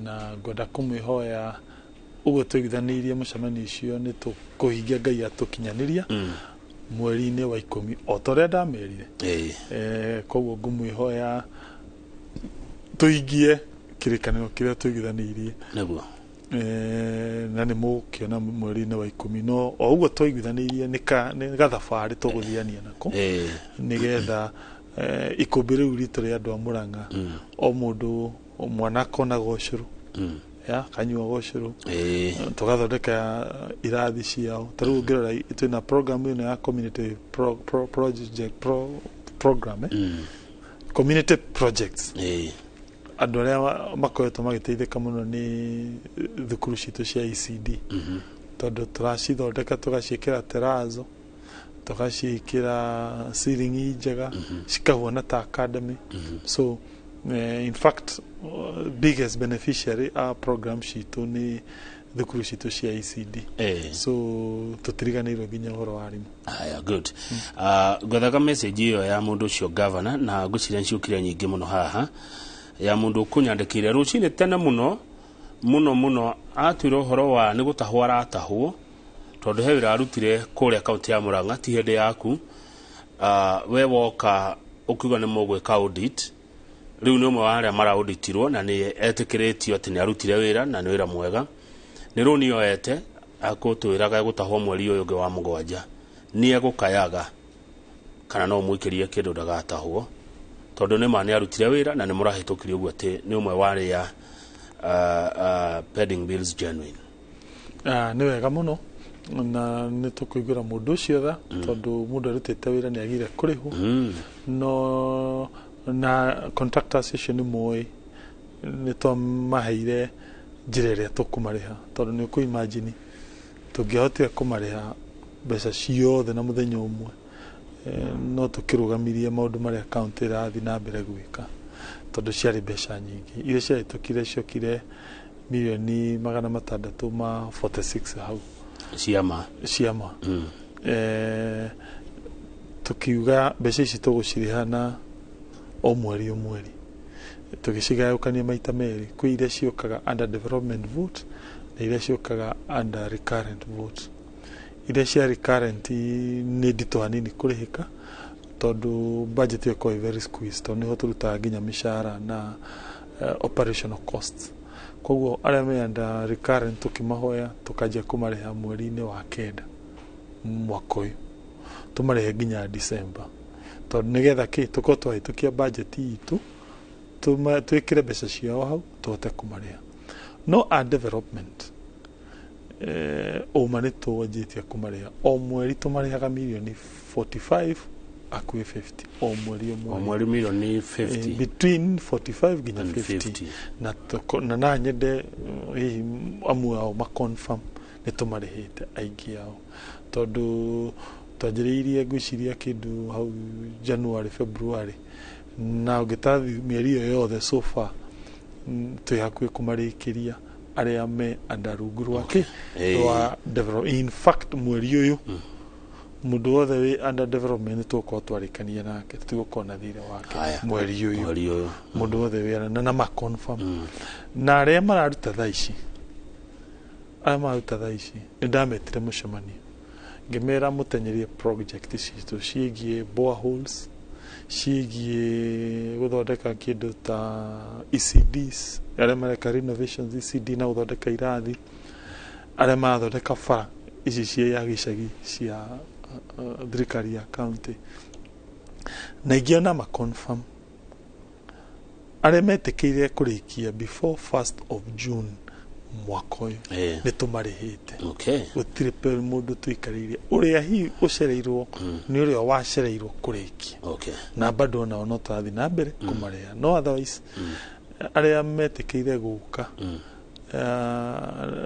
na ngwenda kũmwĩhoya uguo tuiguithanirie mũcemanio ũcio nĩ tũkũhingia Ngai atũkinyanĩria mweri-inĩ wa 10 o torĩa ndamerire. Koguo ngũmwĩhoya tũhingie kĩrĩkanĩro kĩrĩa tuiguithanirie nĩguo na nĩ mũgũkĩona mweri-inĩ wa 10. No o ũguo twaiguithanirie nĩ gathabarĩ tũgũthiania nako nĩgetha ikũmbĩ rĩu ritũ rĩa andũ a Murang'a o mũndũ mwana akonaga ũcũrũ ya kanyua goshuru tugathondeka irathi ciao. Tarĩu ngĩrora twĩna program ĩno ya community program community projects. Andũ arĩa makoretwo magĩteithĩka mũno nĩ thukuru citũ cia ECD tondũ tũracithondeka tũgaciĩkĩra terazo, tũgaciĩkĩra ceiling njega cikahuana ta academy. So in fact biggest beneficiary our program citũ nĩ thukuru citũ cia ECD. So tũtiriganĩirwo nginya ũhoro wa arimũ. Aya, good. Gwethaga message ĩyo ya mũndũ ũcio governor na ngũciria nciũkire nyingĩ mũno haha ya mũndũ ũkũnyandĩkĩire rũcinĩ tene mũno atwĩra ũhoro wa nĩ gũtahwo aratahwo tondũ he wĩra arutire kũrĩa kaunti ya Murang'a ti hĩndĩ yaku. We woka ũkiuga nĩ mũgwĩka audit, rĩu nĩ ũmwe wa arĩa marauditirwo na nĩ etĩkĩrĩtio atĩ nĩ arutire wĩra na nĩ wĩra mwega. Nĩ rũni oete akũtwĩraga egũtahwo mweri ũyũ ũngĩ wa mũgwanja, nĩ egũkayaga kana no mũikĩrie kĩndũ ndagatahwo tondũ nĩ ma nĩ arutire wĩra na nĩ mũrahĩtũkirie ũguo atĩ nĩ ũmwe wa arĩa pending bills genuine. Nĩ wega mũno na nĩ tũkũiguĩra mũndũ ũcio tha tondũ mũndũ arutĩte wĩra nĩ agire kũrĩhwo. No na contractors icio nĩ moĩ nĩ twamaheire njĩra ĩrĩa tũkũmarĩha tondũ nĩ ũkũimagine tũngĩahotire kũmarĩha mbeca ciothe na mũthenya ũmwe no tũkĩrũgamirie maũndũ marĩa kaunti ĩrathiĩ na mbere gwĩka tondũ ciarĩ mbeca nyingĩ iria ciarĩ ciokire milioni 646 hau ciama. Tukiuga mbeca ici tũgũcirĩha na o mweri o mweri tũgĩcigayũkania maita merĩ, kwĩ iria ciũkaga under development vote na iria ciũkaga under recurrent vote. Iria cia recurrent nĩ nditũ hanini kũrĩhĩka tondũ budget ĩyo very squeezed tondũ nĩho tũrutaga nginya mĩcara na operational costs. Koguo arĩa me under recurrent tũkĩmahoya tũkanjia kũmarĩha mweri-inĩ wa 9 mwaka ũyũ tũmarĩhe nginya December tondũ nĩgetha tũkorwo twahĩtũkia budget itũ twĩkĩre mbeca ciao hau tũhote kũmarĩha. No our development uma nĩ twanjĩtie kũmarĩha o mweri tũmarĩhaga mirioni 45 akuĩ 50 o mweri milioni 50 between 45 nginya 50 na nyende amwe ao maconfirm nĩ tũmarĩhĩte aingĩ ao tondũ twanjĩrĩirie ngwĩciria kĩndũ hau January February na ũngĩtathi mĩeri ĩyo yothe so far twĩ hakuhĩ kũmarĩkĩria arĩa me andarungu rwake rwa develop. In fact mweri ũyũ mũndũ wothe wĩ under development tũkorwo twarĩkania nake tũgũkorwo na thirĩ wake mweri ũyũ mũndũ wothe wĩ na ma confirm na arĩa mararuta thaa ici nĩ ndametire mũcemanio ngĩmera mũtenyerie project citũ ciĩgiĩ boreholes ciĩgiĩ gũthondeka kĩndũ ta ECDs arĩa mareka renovations ECD na gũthondeka irathi arĩa marathondeka bara ici cia gĩcagi cia thirikari ya county na ingĩ ona ma confirm arĩa metĩkĩire kũrĩkia before 1st of June mwaka ũyũ nĩ tũmarĩhĩte gũtirĩ mũndũ tũikarĩire ũrĩa hihi ũcereirwo nĩ ũrĩa wacereirwo kũrĩkia na bado onao no tũrathiĩ na mbere kũmarĩha no otherwise arĩa metĩkĩire gũka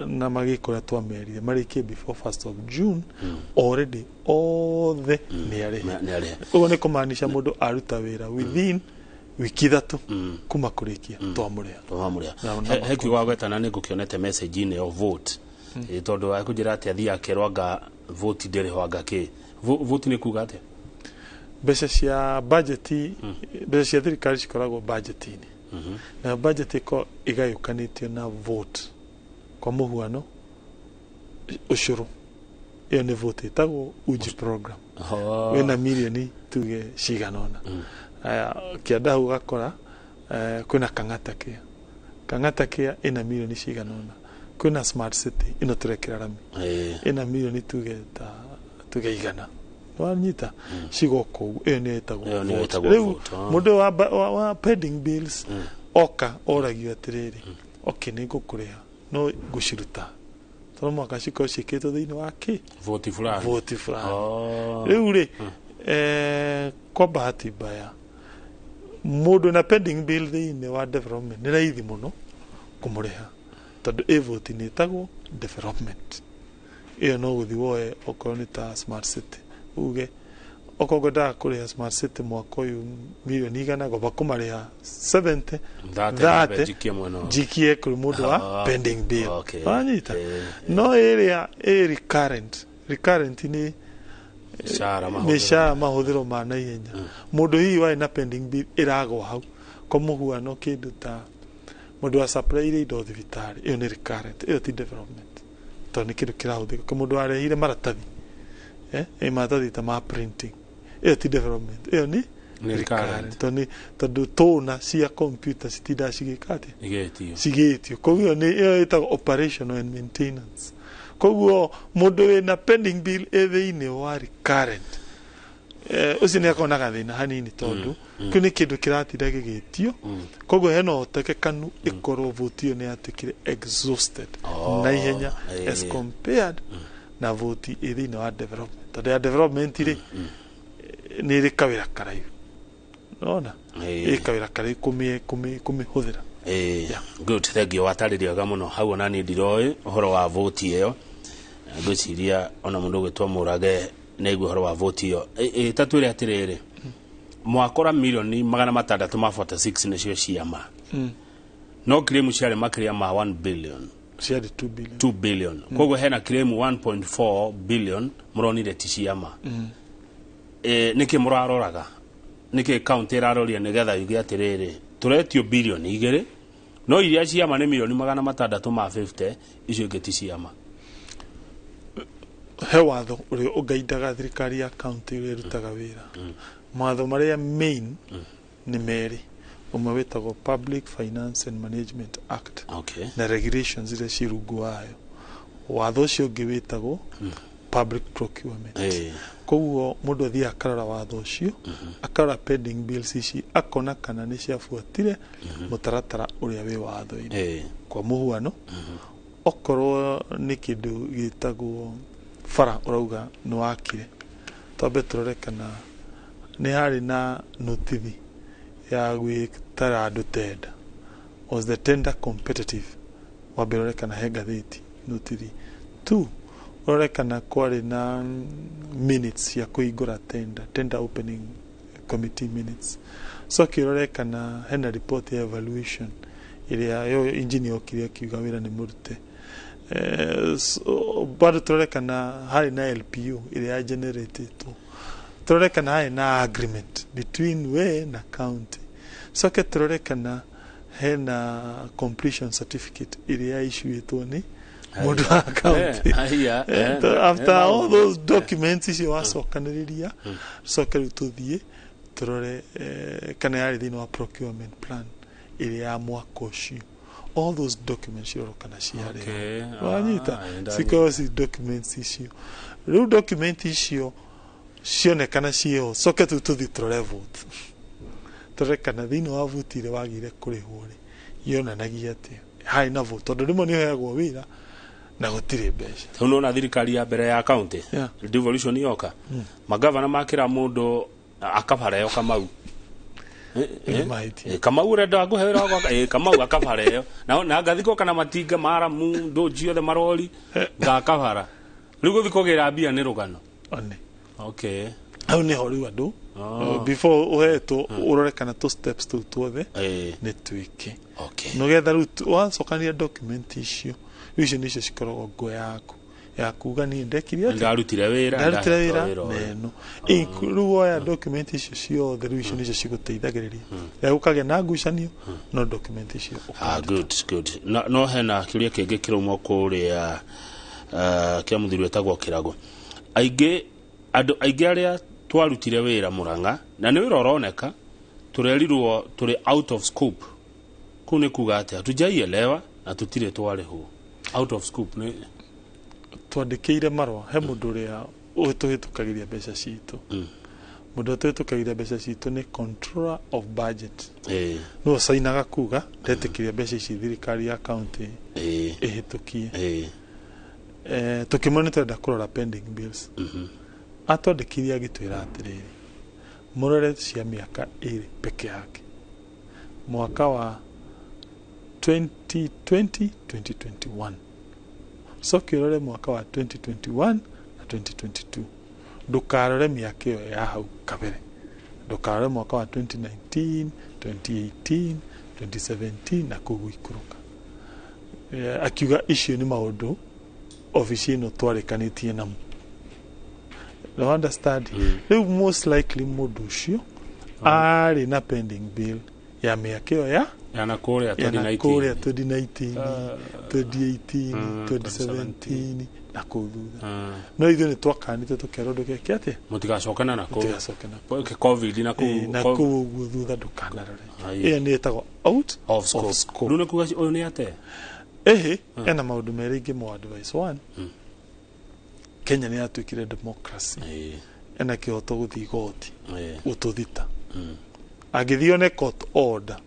na magĩkora twamerire marĩkie before 1st of June already othe nĩ arĩhe ũguo nĩ kũmaanisha mũndũ aruta wĩra within wiki ithatũ kuma kũrĩkia twamũrĩha he kiugo gwetana nĩ ngũkĩonete message-inĩ yo vote tondũ akũnjĩra atĩ athii akerwo anga vote ndĩrĩ ho anga kĩ vote nĩ kuga atĩa mbeca cia budget mbeca cia thirikari cikoragwo budget-inĩ na budget ĩko igayũkanĩtio na vote kwa mũhuano ũcũrũ ĩyo nĩ vote ĩtagwo uji program wĩna mirioni tuge cigana ũna kĩanda hau gakora kwĩna Kang'ata kĩa ĩna mirioni cigana ũna kwĩna smart city ĩno tũrekera rami ĩna mirioni tuge igana wanyita cigoka ũguo ĩyo nĩ ĩtagwo rĩu mũndũ wa pending bills oka oragio atĩrĩrĩ nĩ ngũkũrĩha no ngũciruta tondũ mwaka cikorwo ciĩkĩtwo thĩinĩ wa kĩ vote fulani rĩu rĩ kwa bahati mbaya mũndũ na pending bill thĩinĩ wa development nĩ raithi mũno kũmũrĩha tondũ vote nĩ ĩtagwo development ĩyo no gũthiĩ woe okorwo nĩ ta smart city uge okorwo ngwendaga kũrĩha smart city mwaka ũyũ mirioni igana goba kũmarĩha 70 30 jikie kũrĩ mũndũ wa pending bill wanyita no ĩrĩa recurrent nĩ mĩcara mahũthĩro ma naihenya mũndũ hihi warĩ na pending bill ĩragwa hau kwa mũhuano kĩndũ ta mũndũ wa supply iria indo thibitarĩ ĩyo nĩ recurrent ĩyo ti development tondũ nĩ kĩndũ kĩrahũthĩka kwa mũndũ warehire maratathi maratathi ta ma printing ĩyo ti development ĩyo nĩ recurrent tondũ tũna cia computer citindaga cigĩka atĩa cigĩtio koguo ĩyo ĩtagwo operational and maintenance koguo mũndũ wĩna pending bill thĩinĩ wa recurrent ũcio nĩ akorwo na gathĩna hanini tondũ kĩu nĩ kĩndũ kĩratinda gĩgĩtio koguo hena ũhotekekanu ĩkorwo vote ĩyo nĩ yatuĩkire exhausted na ihenya as compared na vote thĩinĩ wa development tondũ ya development rĩ nĩ ĩrĩ kawĩra karaihu nona ĩrĩ kawĩra karaihu kũmĩhũthĩra good thank you watarĩria wega mũno hau ona niĩ ndiroĩ ũhoro wa vote ĩyo ngwĩciria ona mũndũ ũgĩtwo Mũrage nĩigua ũhoro wa vote ĩyo tatwĩre atĩrĩrĩ mwakora mirioni 646 nĩcio ciama no claim ciarĩ makĩria ma 1 billion ciarĩ 2 billion koguo hena claim 1.4 billion mũronire ti ciama nĩkĩ mũraroraga nĩkĩ county ĩraroria nĩgetha yuge atĩrĩrĩ tũretio bilioni 2 no iria ciama nĩ mirioni 650 icio ingĩ ti ciama he watho ũrĩa ũgaindaga thirikari ya county ũrĩa ĩrutaga wĩra matho marĩa main nĩ merĩ ũmwe wĩtagwo Public Finance and Management Act na regulations iria ciĩ rungu wayo watho ũcio ũngĩ wĩtagwo Public Procurement koguo mũndũ athiĩ akarora watho ũcio akarora pending bills ici akona kana nĩ ciabuatire mũtaratara ũrĩa wĩ watho-inĩ kwa mũhuano okorwo nĩ kĩndũ gĩtagwo bara ũrauga nĩ wakire twambe tũrore kana nĩ harĩ na notithi ya gwĩtara andũ tenda. Was the tender competitive? Wambe ũrore kana he ngathĩti notithi. 2, ũrore kana kwarĩ na minutes ya kũhingũra tender opening committee minutes. So kĩrore kana hena report ya evaluation ĩrĩa yo engineer okire akiuga wĩra nĩ mũrute. Bado tũrore kana harĩ na LPU ĩrĩa generated. Tũrore kana harĩ na agreement between we na county. So tũrore kana hena completion certificate ĩrĩa issuetwo nĩ mũndũ wa county. After all those documents icio wacokanĩrĩria coke rĩu tũthiĩ tũrore kana yarĩ thĩinĩ wa procurement plan ĩrĩa ya mwaka ũcio. All those documents iroro kana ciarĩ wanyita because documents icio rĩu document icio cionekana ciĩho coke tu tũthiĩ tũrore vote tũrore kana thĩinĩ wa vote ĩrĩa wagire kũrĩhwo rĩ yonanagia atĩ harĩ na vote tondũ rĩmwe nĩũheagwo wĩra na gũtirĩ mbeca. Rĩu nona thirikari ya mbere ya county devolution yoka magavana makĩra mũndũ akabareo Kamau Kamau renda ngũhera Kamau akabareo na ngathiko kana matinga maramu ndũnji othe marori ngakabara rĩu gũthi kũgĩra mbia nĩ rũgano. Okay, hau nĩho rĩu andũ before ũhetwo ũrore kana tũ steps tũu tuothe nĩ twĩke nĩgetha rĩu wacokania document icio icio nĩcio cikoragwo nguo yaku ya kuga niĩ ndekire ndarutire wĩra neno rĩu oya document icio ciothe rĩu icio nĩcio cigũteithagĩrĩria gũkagĩa na ngucanio no document icio. Good. No hena kĩũria kĩngĩ kĩrauma kũrĩa kĩa mũthuri wetagwo Kĩrago. Andũ aingĩ arĩa twarutire wĩra Mũrang'a na nĩ wĩra ũroneka tũrerirwo tũrĩ out of scope. Kũu nĩ kuga atĩ hatujaielewa na tũtirĩ twarĩhwo. Out of scope nĩ twandĩkĩire marũa he mũndũ ũrĩa ũtũhĩtũkagĩria mbeca citũ. Mũndũ ũtũhĩtũkagĩria mbeca citũ nĩ controller of budget. Nĩwe sainaga kuga ndetĩkĩria mbeca ici thirikari ya county ĩhĩtũkie. Tũkĩmona nĩtũrenda kũrora pending bills. Atwandĩkĩire agĩtwĩra atĩrĩrĩ mũrore cia mĩaka 2 peke yake mwaka wa 2020-2021. So kĩrore mwaka wa 2021 na 2022 ndũkarore mĩaka ĩyo ya hau kabere ndũkarore mwaka wa 2019 2018 2017 na kũguikũrũka. Akiuga icio nĩ maũndũ ofici ĩno twarĩkanĩtie namo. No understand rĩu most likely mũndũ ũcio arĩ na pending bill ya mĩaka ĩyo ya nakũrĩa 2019 2018 2017 na kũu thutha no ithuĩ nĩ twakanĩte tũkerwo ndũgeke atĩa mũtigacokana na kũu covid na kũu ũguo thutha ndũkanarore ĩyo nĩ ĩtagwo out of scope. Rĩu nĩ kuga ũyũ nĩ atĩa ena maũndũ merĩ ingĩmũ advice. One, Kenya nĩ yatuĩkire democracy ena kĩhoto gũthiĩ igoti gũtũthita agĩthiĩ one court order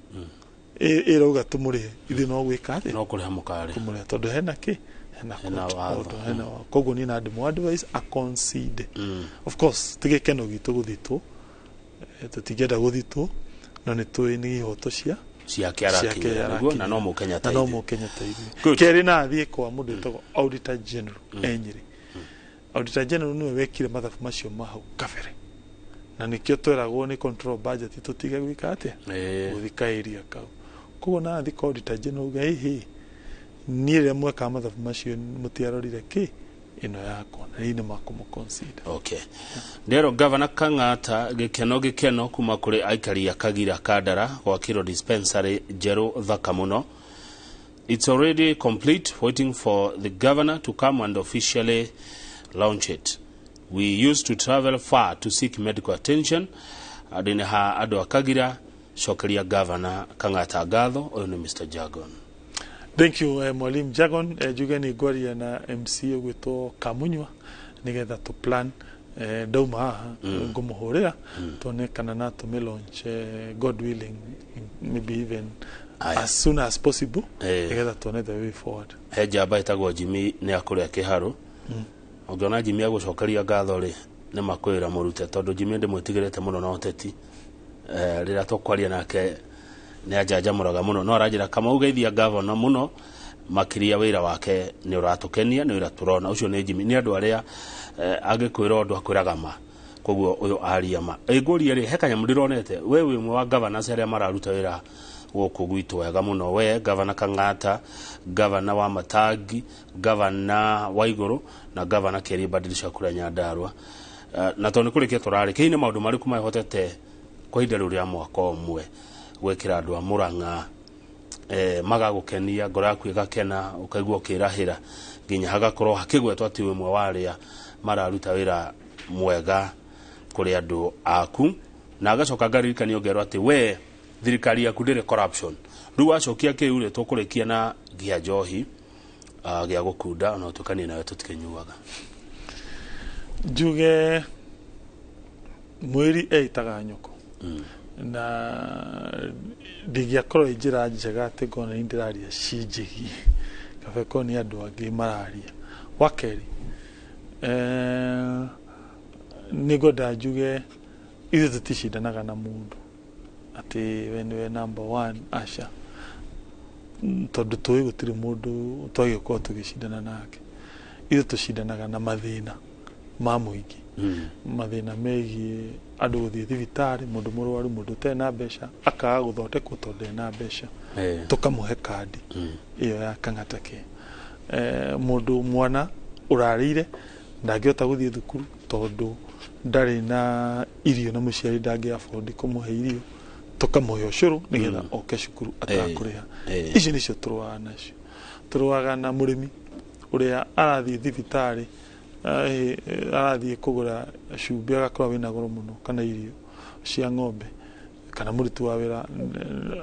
ĩrauga tũmũrĩhe ithuĩ no gwĩka atĩ no kũrĩha mũkare kũmũrĩha tondũ hena koguo niĩ na ndĩmũ advice a concede. Of course tigĩkeno gitũ gũthitwo tũtingĩenda gũthitwo no nĩ tũĩ nĩ ihoto cia kĩarakia na no mũkenya ta ithuĩ. Kerĩ na athiĩ kwa mũndũ wĩtagwo auditor general Nyeri. Auditor general nĩwe wekire mathabu macio mahau kabere na nĩkĩo tweragwo nĩ control budget tũtige gwĩka atĩa gũthikairia kau. Koguo na athiĩ kwa auditor general uga niĩ rĩrĩa mweka mathabu macio mũtiarorire kĩ ĩno yakwa na nĩ makũmũconsider. Okay, ndero Governor Kang'ata gĩkeno kuma kũrĩ aikari a Kagira Kandara gwakĩrwo dispensary njerũ thaka mũno. It's already complete, waiting for the governor to come and officially launch it. We used to travel far to seek medical attention. Adine ha ado Kagira shokeria Governor Kang'ata ngatho. Oyo ni Mr. Jagon. Thank you Mwalimu Jagon. Jugeni gwaria na MC gwĩtwo Kamunywa nigetha to plan ndauma haha ngumuhurira tuone kana na launch God willing maybe even as soon as possible together tuone the way forward. He njamba itagwo Jimmy ni akuria kiharu ongiona Jimmy agucokeria ngatho ri ni makwira murute tondu Jimmy ndimwitigirite muno na uteti rira tukwaria nake ni ajanjamuraga muno no aranjira kama ugeithia governor muno makiria wira wake ni uratukenia ni wira turona ucio ni Jimmy ni andu aria agikwira ondu akwiraga ma koguo uyu aria ma iguria ri hekanya ndironete we wi mwe wa governors aria mararuta wira woku gwitu wega muno we governor Kang'ata governor wa Matagi governor wa Iguru na governor Keri badilisha kura Nyandarua na toni kurikia turari kini maundu mariku mahotete kwa ihinda ria mwaka umwe gwekira andu a Murang'a magagukenia ngoro yaku igakena ukaigua ukirahira nginya hagakorwo hakigwetwo ati we mwe waria mararuta wira mwega kuri andu aku na agacoka ngaririkania ongerwo ati we thirikari yaku ndire corruption riu acokia kiure tukurikia na gia njohi gia gukunda na tukanie nawe tutikenyuaga njuge mwiri eitaga nyoko na ndigiakorwo njira njega ati ngona indiraria cinjigi kabe ko ni andu angi mararia wakeri nigoda njuge ithu tutishindanaga na mundu ati we number 1 asha tondu tuwi gutiri mundu twagikuwa tugishindana nake ithu tushindanaga na mathina ma muingi mathina megie andu guthii thibitari mundu murwaru mundu tena mbeca akaga guthondekwo tondu ena mbeca tukamuhe kandi iyo ya Kang'ata ke mundu mwana urarire ndangihota guthii thukuru tondu ndari na irio na muciari ndangi afford kumuhe irio tukamuhe ucuru nigetha oke cukuru atakuriha ici nicio turuaga nacio turuaga na murimi uria arathii thibitari arathii kugura cumbi agakorwo wina goro muno kana irio cia ng'ombe kana muritu wa wira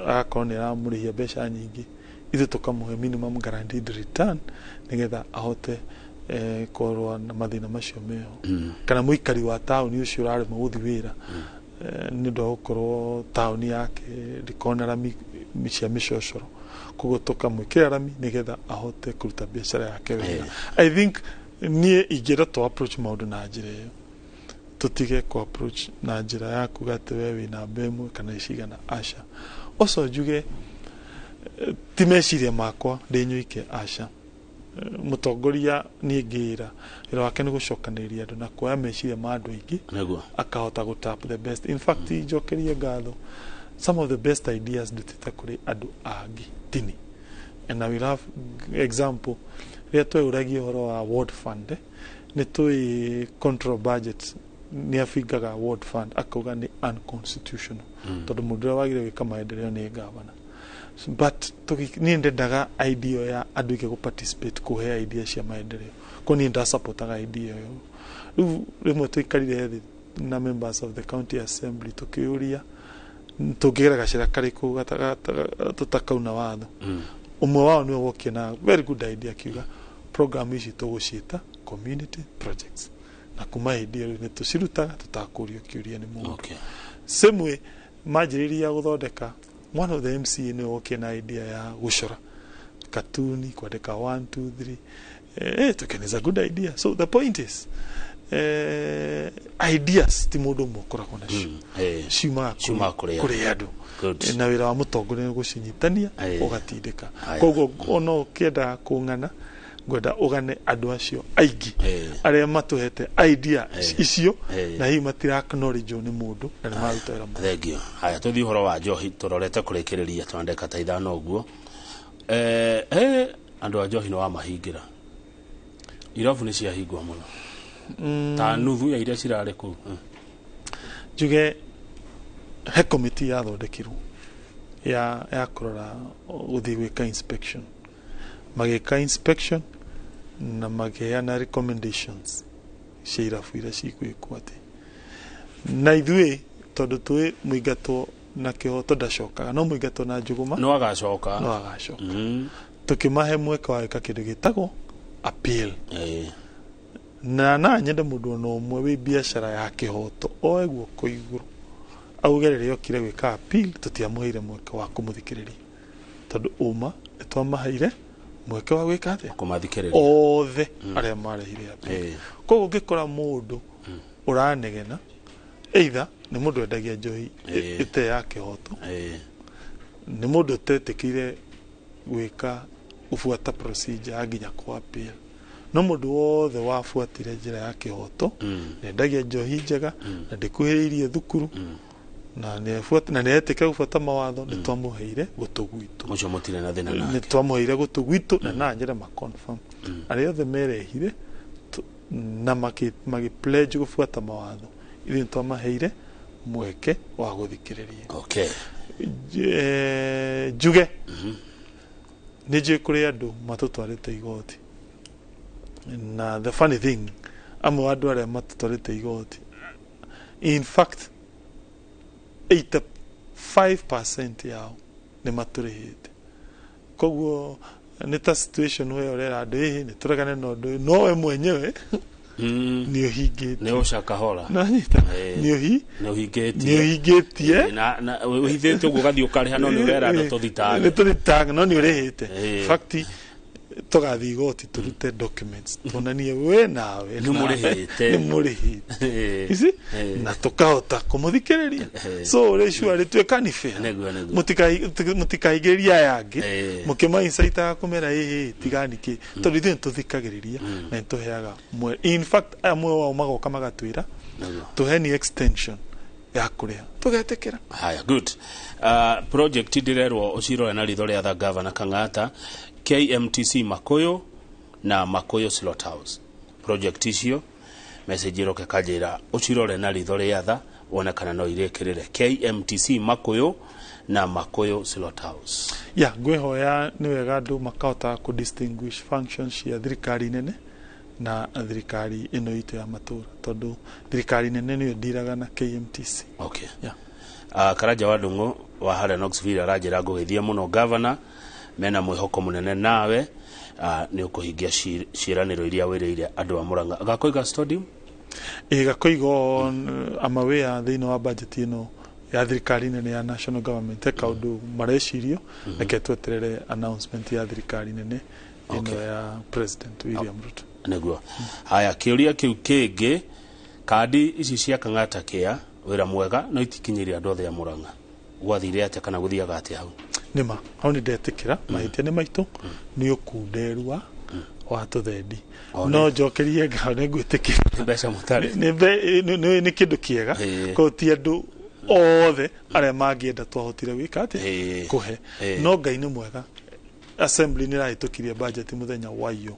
agakorwo ni aramurihia mbeca nyingi ithu tukamuhe minimum guaranteed return nigetha ahote korwa na mathina macio meho kana muikari wa tauni ucio urari muguthi wira ni ndo gukorwo tauni yake rikona rami cia micocoro koguo tukamwikira rami nigetha ahote kuruta biashara yake wega. I think nie ingira to approach maundu na njira iyo tutige ko approach na njira ya kugate we wina mbemwe kana icigana asha oso njuge timeciria makwa ndinyuike asha mutongoria ni ngira ira wake ni gucokaniria andu na kuoya meciria ma andu aingi akahota gutap the best. In fact njokerie ngatho some of the best ideas ndutite kuri andu angi tini and I will have example ria tweguragia horo wa ward fund ni tui control budget ni afigaga ward fund akauga ni unconstitutional tondu mundu wagire gwika maendeleo ni governor but ni ndendaga idea ya andu ike participate kuhe idea cia maendeleo ko ni nda supportaga idea yo rimwe tuikarire na members of the county assembly tukiuria tukigira gacira kariku tutakauna watho umwe wao ni wokie na very good idea kiuga program ici tugucita community projects na kuma idea ni tucirutaga tutakurio kiuria ni mundu semwe majiriria guthondeka one of the MCA ni wokie na idea ya gucora katuni kwandika 1 2 3 tukeneza good idea. So the point is ideas ti mundu mukora kona ciuma kuri andu na wira wa mutongoria gucinyitania ugatindika koguo ono kienda kung'ana gwenda ugane andu acio aingi aria matuhete idea icio na hi matira acknowledge ni mundu na maruta wira mundu. Thengio haya tuthi horo wa njohi turorete kurikiriria twandeka ta ithano uguo andu a njohi no wa mahingira irabu ni cia hingwa muno ta nuthu ya iria cirare ku njuge he committee ya thondekirwo ya kurora guthi gwika inspection magika inspection na mageana recommendations cia irabu iria cigwikwo ati na ithuĩ tondu twi muingatwo na kihoto ndacokaga no muingatwo na njuguma no agacoka tukimahe mweke wa gwika kindu gitagwo appeal na nyende mundu no mwe wi biashara ya kihoto oeguo kuiguru augerere okire gwika appeal tutiamuheire mweke wa kumuthikiriria tondu uma twamaheire mweke wa gwika atia kumathikiriria othe aria marehire appeal koguo ngikora mundu uranegena either ni mundu endagia njohi ite ya kihoto ni mundu utetikire gwika ufuata procedure aginya kwa appeal no mundu wothe wafuatire njira ya kihoto nendagia njohi njega na ndikuhiriirie thukuru na nefuata na neetika gufuata mawatho ni twamuheire gutugwitu mucho mutire na thina nake ni twamuheire gutugwitu na njira ma confirm ari othe merehire na magi pledge gufuata mawatho ili twamaheire mweke wa guthikiriria okay juge nije kuri andu matutwarite igoti na the funny thing amwe andu aria matutwarite igoti in fact 85% yao ni maturihite koguo ni ta situation we orera andu hihi ni turegane na undu no we mwenyewe ni uhingite ni ushakahora ni uhingitie na uhithite uguo gathi ukariha no ni urera ndo tuthitanga no ni urihite fact tugathi igoti turute documents tunanie we nawe ni murihite isi na tukahota kumuthikiriria so reshu ari twekani fair mutikaigeria yangi mukima insight akumera tiganiki tondu ithu tuthikagiriria na tuheaga in fact amwe wao magoka magatwira tuheni extension ya kuria tugetekera haya good project direrwo ucirore na ritho ria governor Kang'ata KMTC Makoyo na Makoyo Slaughterhouse project icio message iroke kajira ucirore na ritho ria wonekana no irekirire KMTC Makoyo na Makoyo Slaughterhouse ngwihoya ni wega andu makahota ku distinguish functions cia thirikari nene na thirikari ino itu ya matura tondu thirikari nene niyo ndiraga na KMTC okay Karaja wa Ndung'u wa hara Knoxville arajira ngugithia muno governor mena mwihoko munene nawe ni ukuhingia ciraniro iria wiriire andu a Murang'a gakoiga stadium gakoigo amawea thiini wa budget ino ya thirikari nene ya national government kaundu marecirio reke tweterere announcement ya thirikari nene ino ya president William Ruto neguo haya kiuria kiu kingi kadi ici cia Kang'ata kia wira mwega no itikinyiria andu othe ya Murang'a gwathire atia kana guthiaga atia hau nima hau ni ndetikira mahitia ni maitu ni ukunderua wa tuthendi no njokerie ngao ne ngwitikira mbeca mutari ni kindu kiega ko ti andu othe aria mangienda twahotire gwika atia kuhe no Ngai ni mwega assembly ni rahitukirie budget muthenya wayo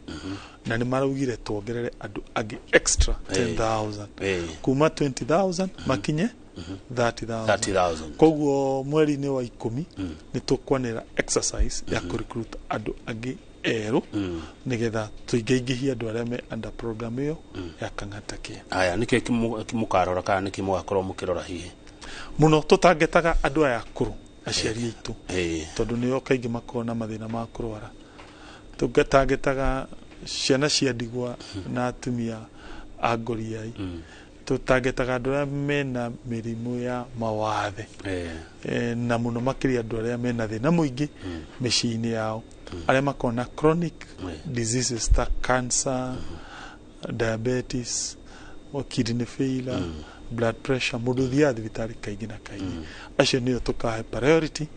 na ni maraugire tuongerere andu agi extra 10,000 kuma 20,000 makinye 30,000 koguo mweri ni wa 10 ni tukwanira exercise ya recruit andu agi eru nigetha tuingeingihia andu aria me under program iyo ya Kang'ata kia aya nike kimukarora kana niki mugakorwo mukirora hihi muno tutangetaga andu aya akuru aciari itu tondu nio kaingi makona mathina ma kurwara tugatangetaga ciana cia ndigwa na atumia agoriai tutangetaga andu aria mena mirimu ya mawathe na muno makiria andu aria mena thina muingi miciini yao aria makona chronic diseases ta cancer diabetes kidney failure blood pressure mundu thia thibitari kaingi na kaingi acio nio tukahe priority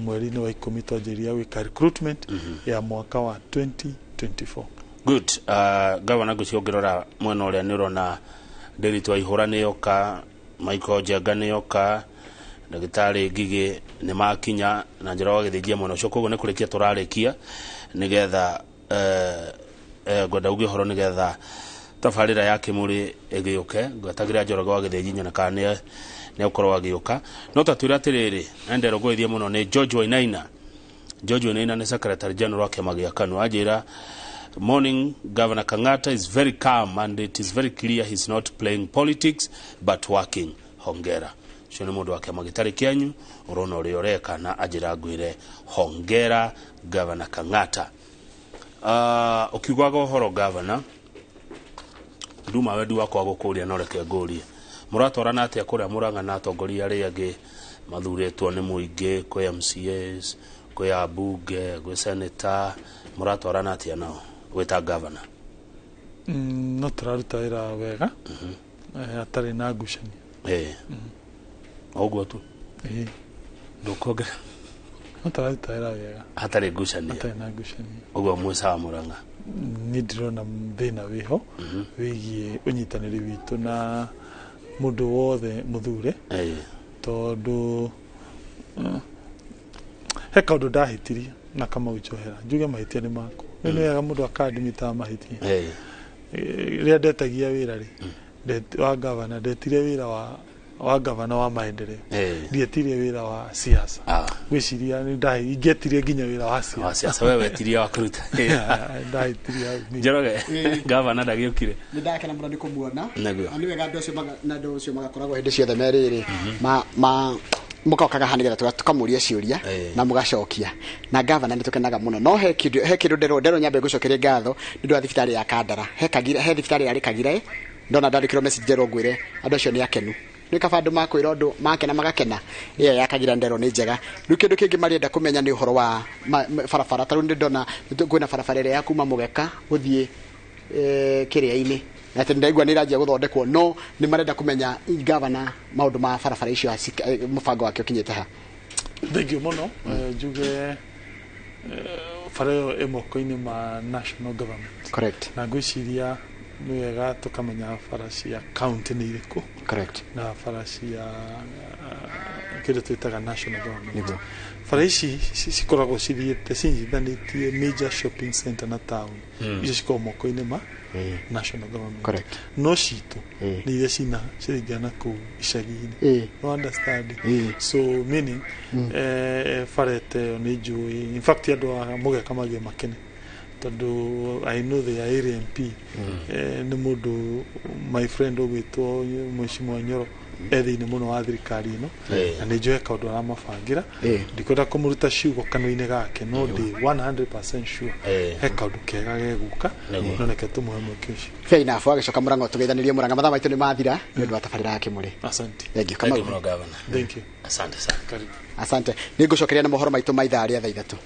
mweri-ini wa 10 twanjiria wika recruitment ya mwaka wa 2024 good governor guciongerora mwena uria ni urona Nderitu Ihura ni yoka Michael Jaga ni yoka ndagitari Ngigi ni makinya na njira wa githijia mwena ucio koguo ni kurikia turarikia nigetha gwenda uge horo nigetha tafarira yake muri egiuke gwatagira Njoroge wa githijia na kana ni ukorwo agiuka no tatwira atiriri endero gwithia muno ni George Wainaina ni secretary general wa kiama gia KANU ajira morning Governor Kang'ata is very calm and it is very clear he's not playing politics but working hongera cio ni mundu wa kiama gitari kianyu urona uri oreka na ajira ngwire hongera Governor Kang'ata ukiugwaga uhoro governor nduma wendi wakwa gukuria no reke ngurie muratwarana atia kuria Murang'a na atongoria aria angi mathuretwo ni muingi kwi MCAs kwi abunge kwi senator muratwarana atia nao wita governor no turaruta wira wega atari na ngucanio oguo tu ndukonge no turaruta wira wega atari ngucanio oguo mwisawa Murang'a ni ndirona thina wiho wigie unyitaniri witu na mundu wothe muthure tondu he kaundu ndahitirie na kama ujohera njuge mahitia ni mako ni wega mundu akadimita mahitia ria ndetagia wira ri wa gavana ndetire wira wa gavana wa maendeleo ndietirie wira wa siasa gwiciria ni ndai ingetirie nginya wira wa siasa wewe etirie wa kuruta ndaitirie Njoroge gavana ndagiukire ni ndakena muno ndikumuona ni wega ndu ucio magakoragwo hindi ciothe meriri ma mukokaga hanigetha tukamuria ciuria na mugacokia na gavana ni tukenaga muno no he kindu ndero nyambe gucokeria ngatho ndu thibitari ya Kandara he thibitari ya Kagire ndona ndandikirwo message ndero ngwire andu acio ni akenu ni kabandu makwira undu makena magakena iyo ya Kagire ndero ni njega riu kindu kingi marienda kumenya ni uhoro wa barabara taru ndi ndona kwina barabara ire ya kuma Mugeka guthie Kiria-ini na ndaigua ni ranjia guthondekwo no ni marenda kumenya gavana maundu ma barabara icio mubango wake ukinyite ha thank you muno njuge fareo emoko-ini ma national government correct na gwiciria ni wega tukamenya farasi ya county ni iriku correct na farasi ya kile twitaga national government farasi cikoragwo cithiite cinyithanitie major shopping center na town icio cikoragwo moko-ini ma national government correct no citu ni iria cina ciringana ku icagi-ini no understand so meaning farete ni njui in fact andu a Mugeka magie makene tondu I know the area MP ni mundu my friend ogwitwo Mheshimiwa Inooro ethini muno wa thirikari ino na ni njue kaundu aramabangira ndikwenda kumuruta ciugo kanua-ini gake no ndi 100% sure he kaundu kega geguka no reke tumuhe mweke ucio fair enough agicoka Murang'a tugeithanirie Murang'a mathaa maitu ni mathira ni undu wa tabarira ya Kimuri asante thank you kama governor thank you asante sana asante ni ngucokeria na mohoro maitu ma ithaa ria thaa 3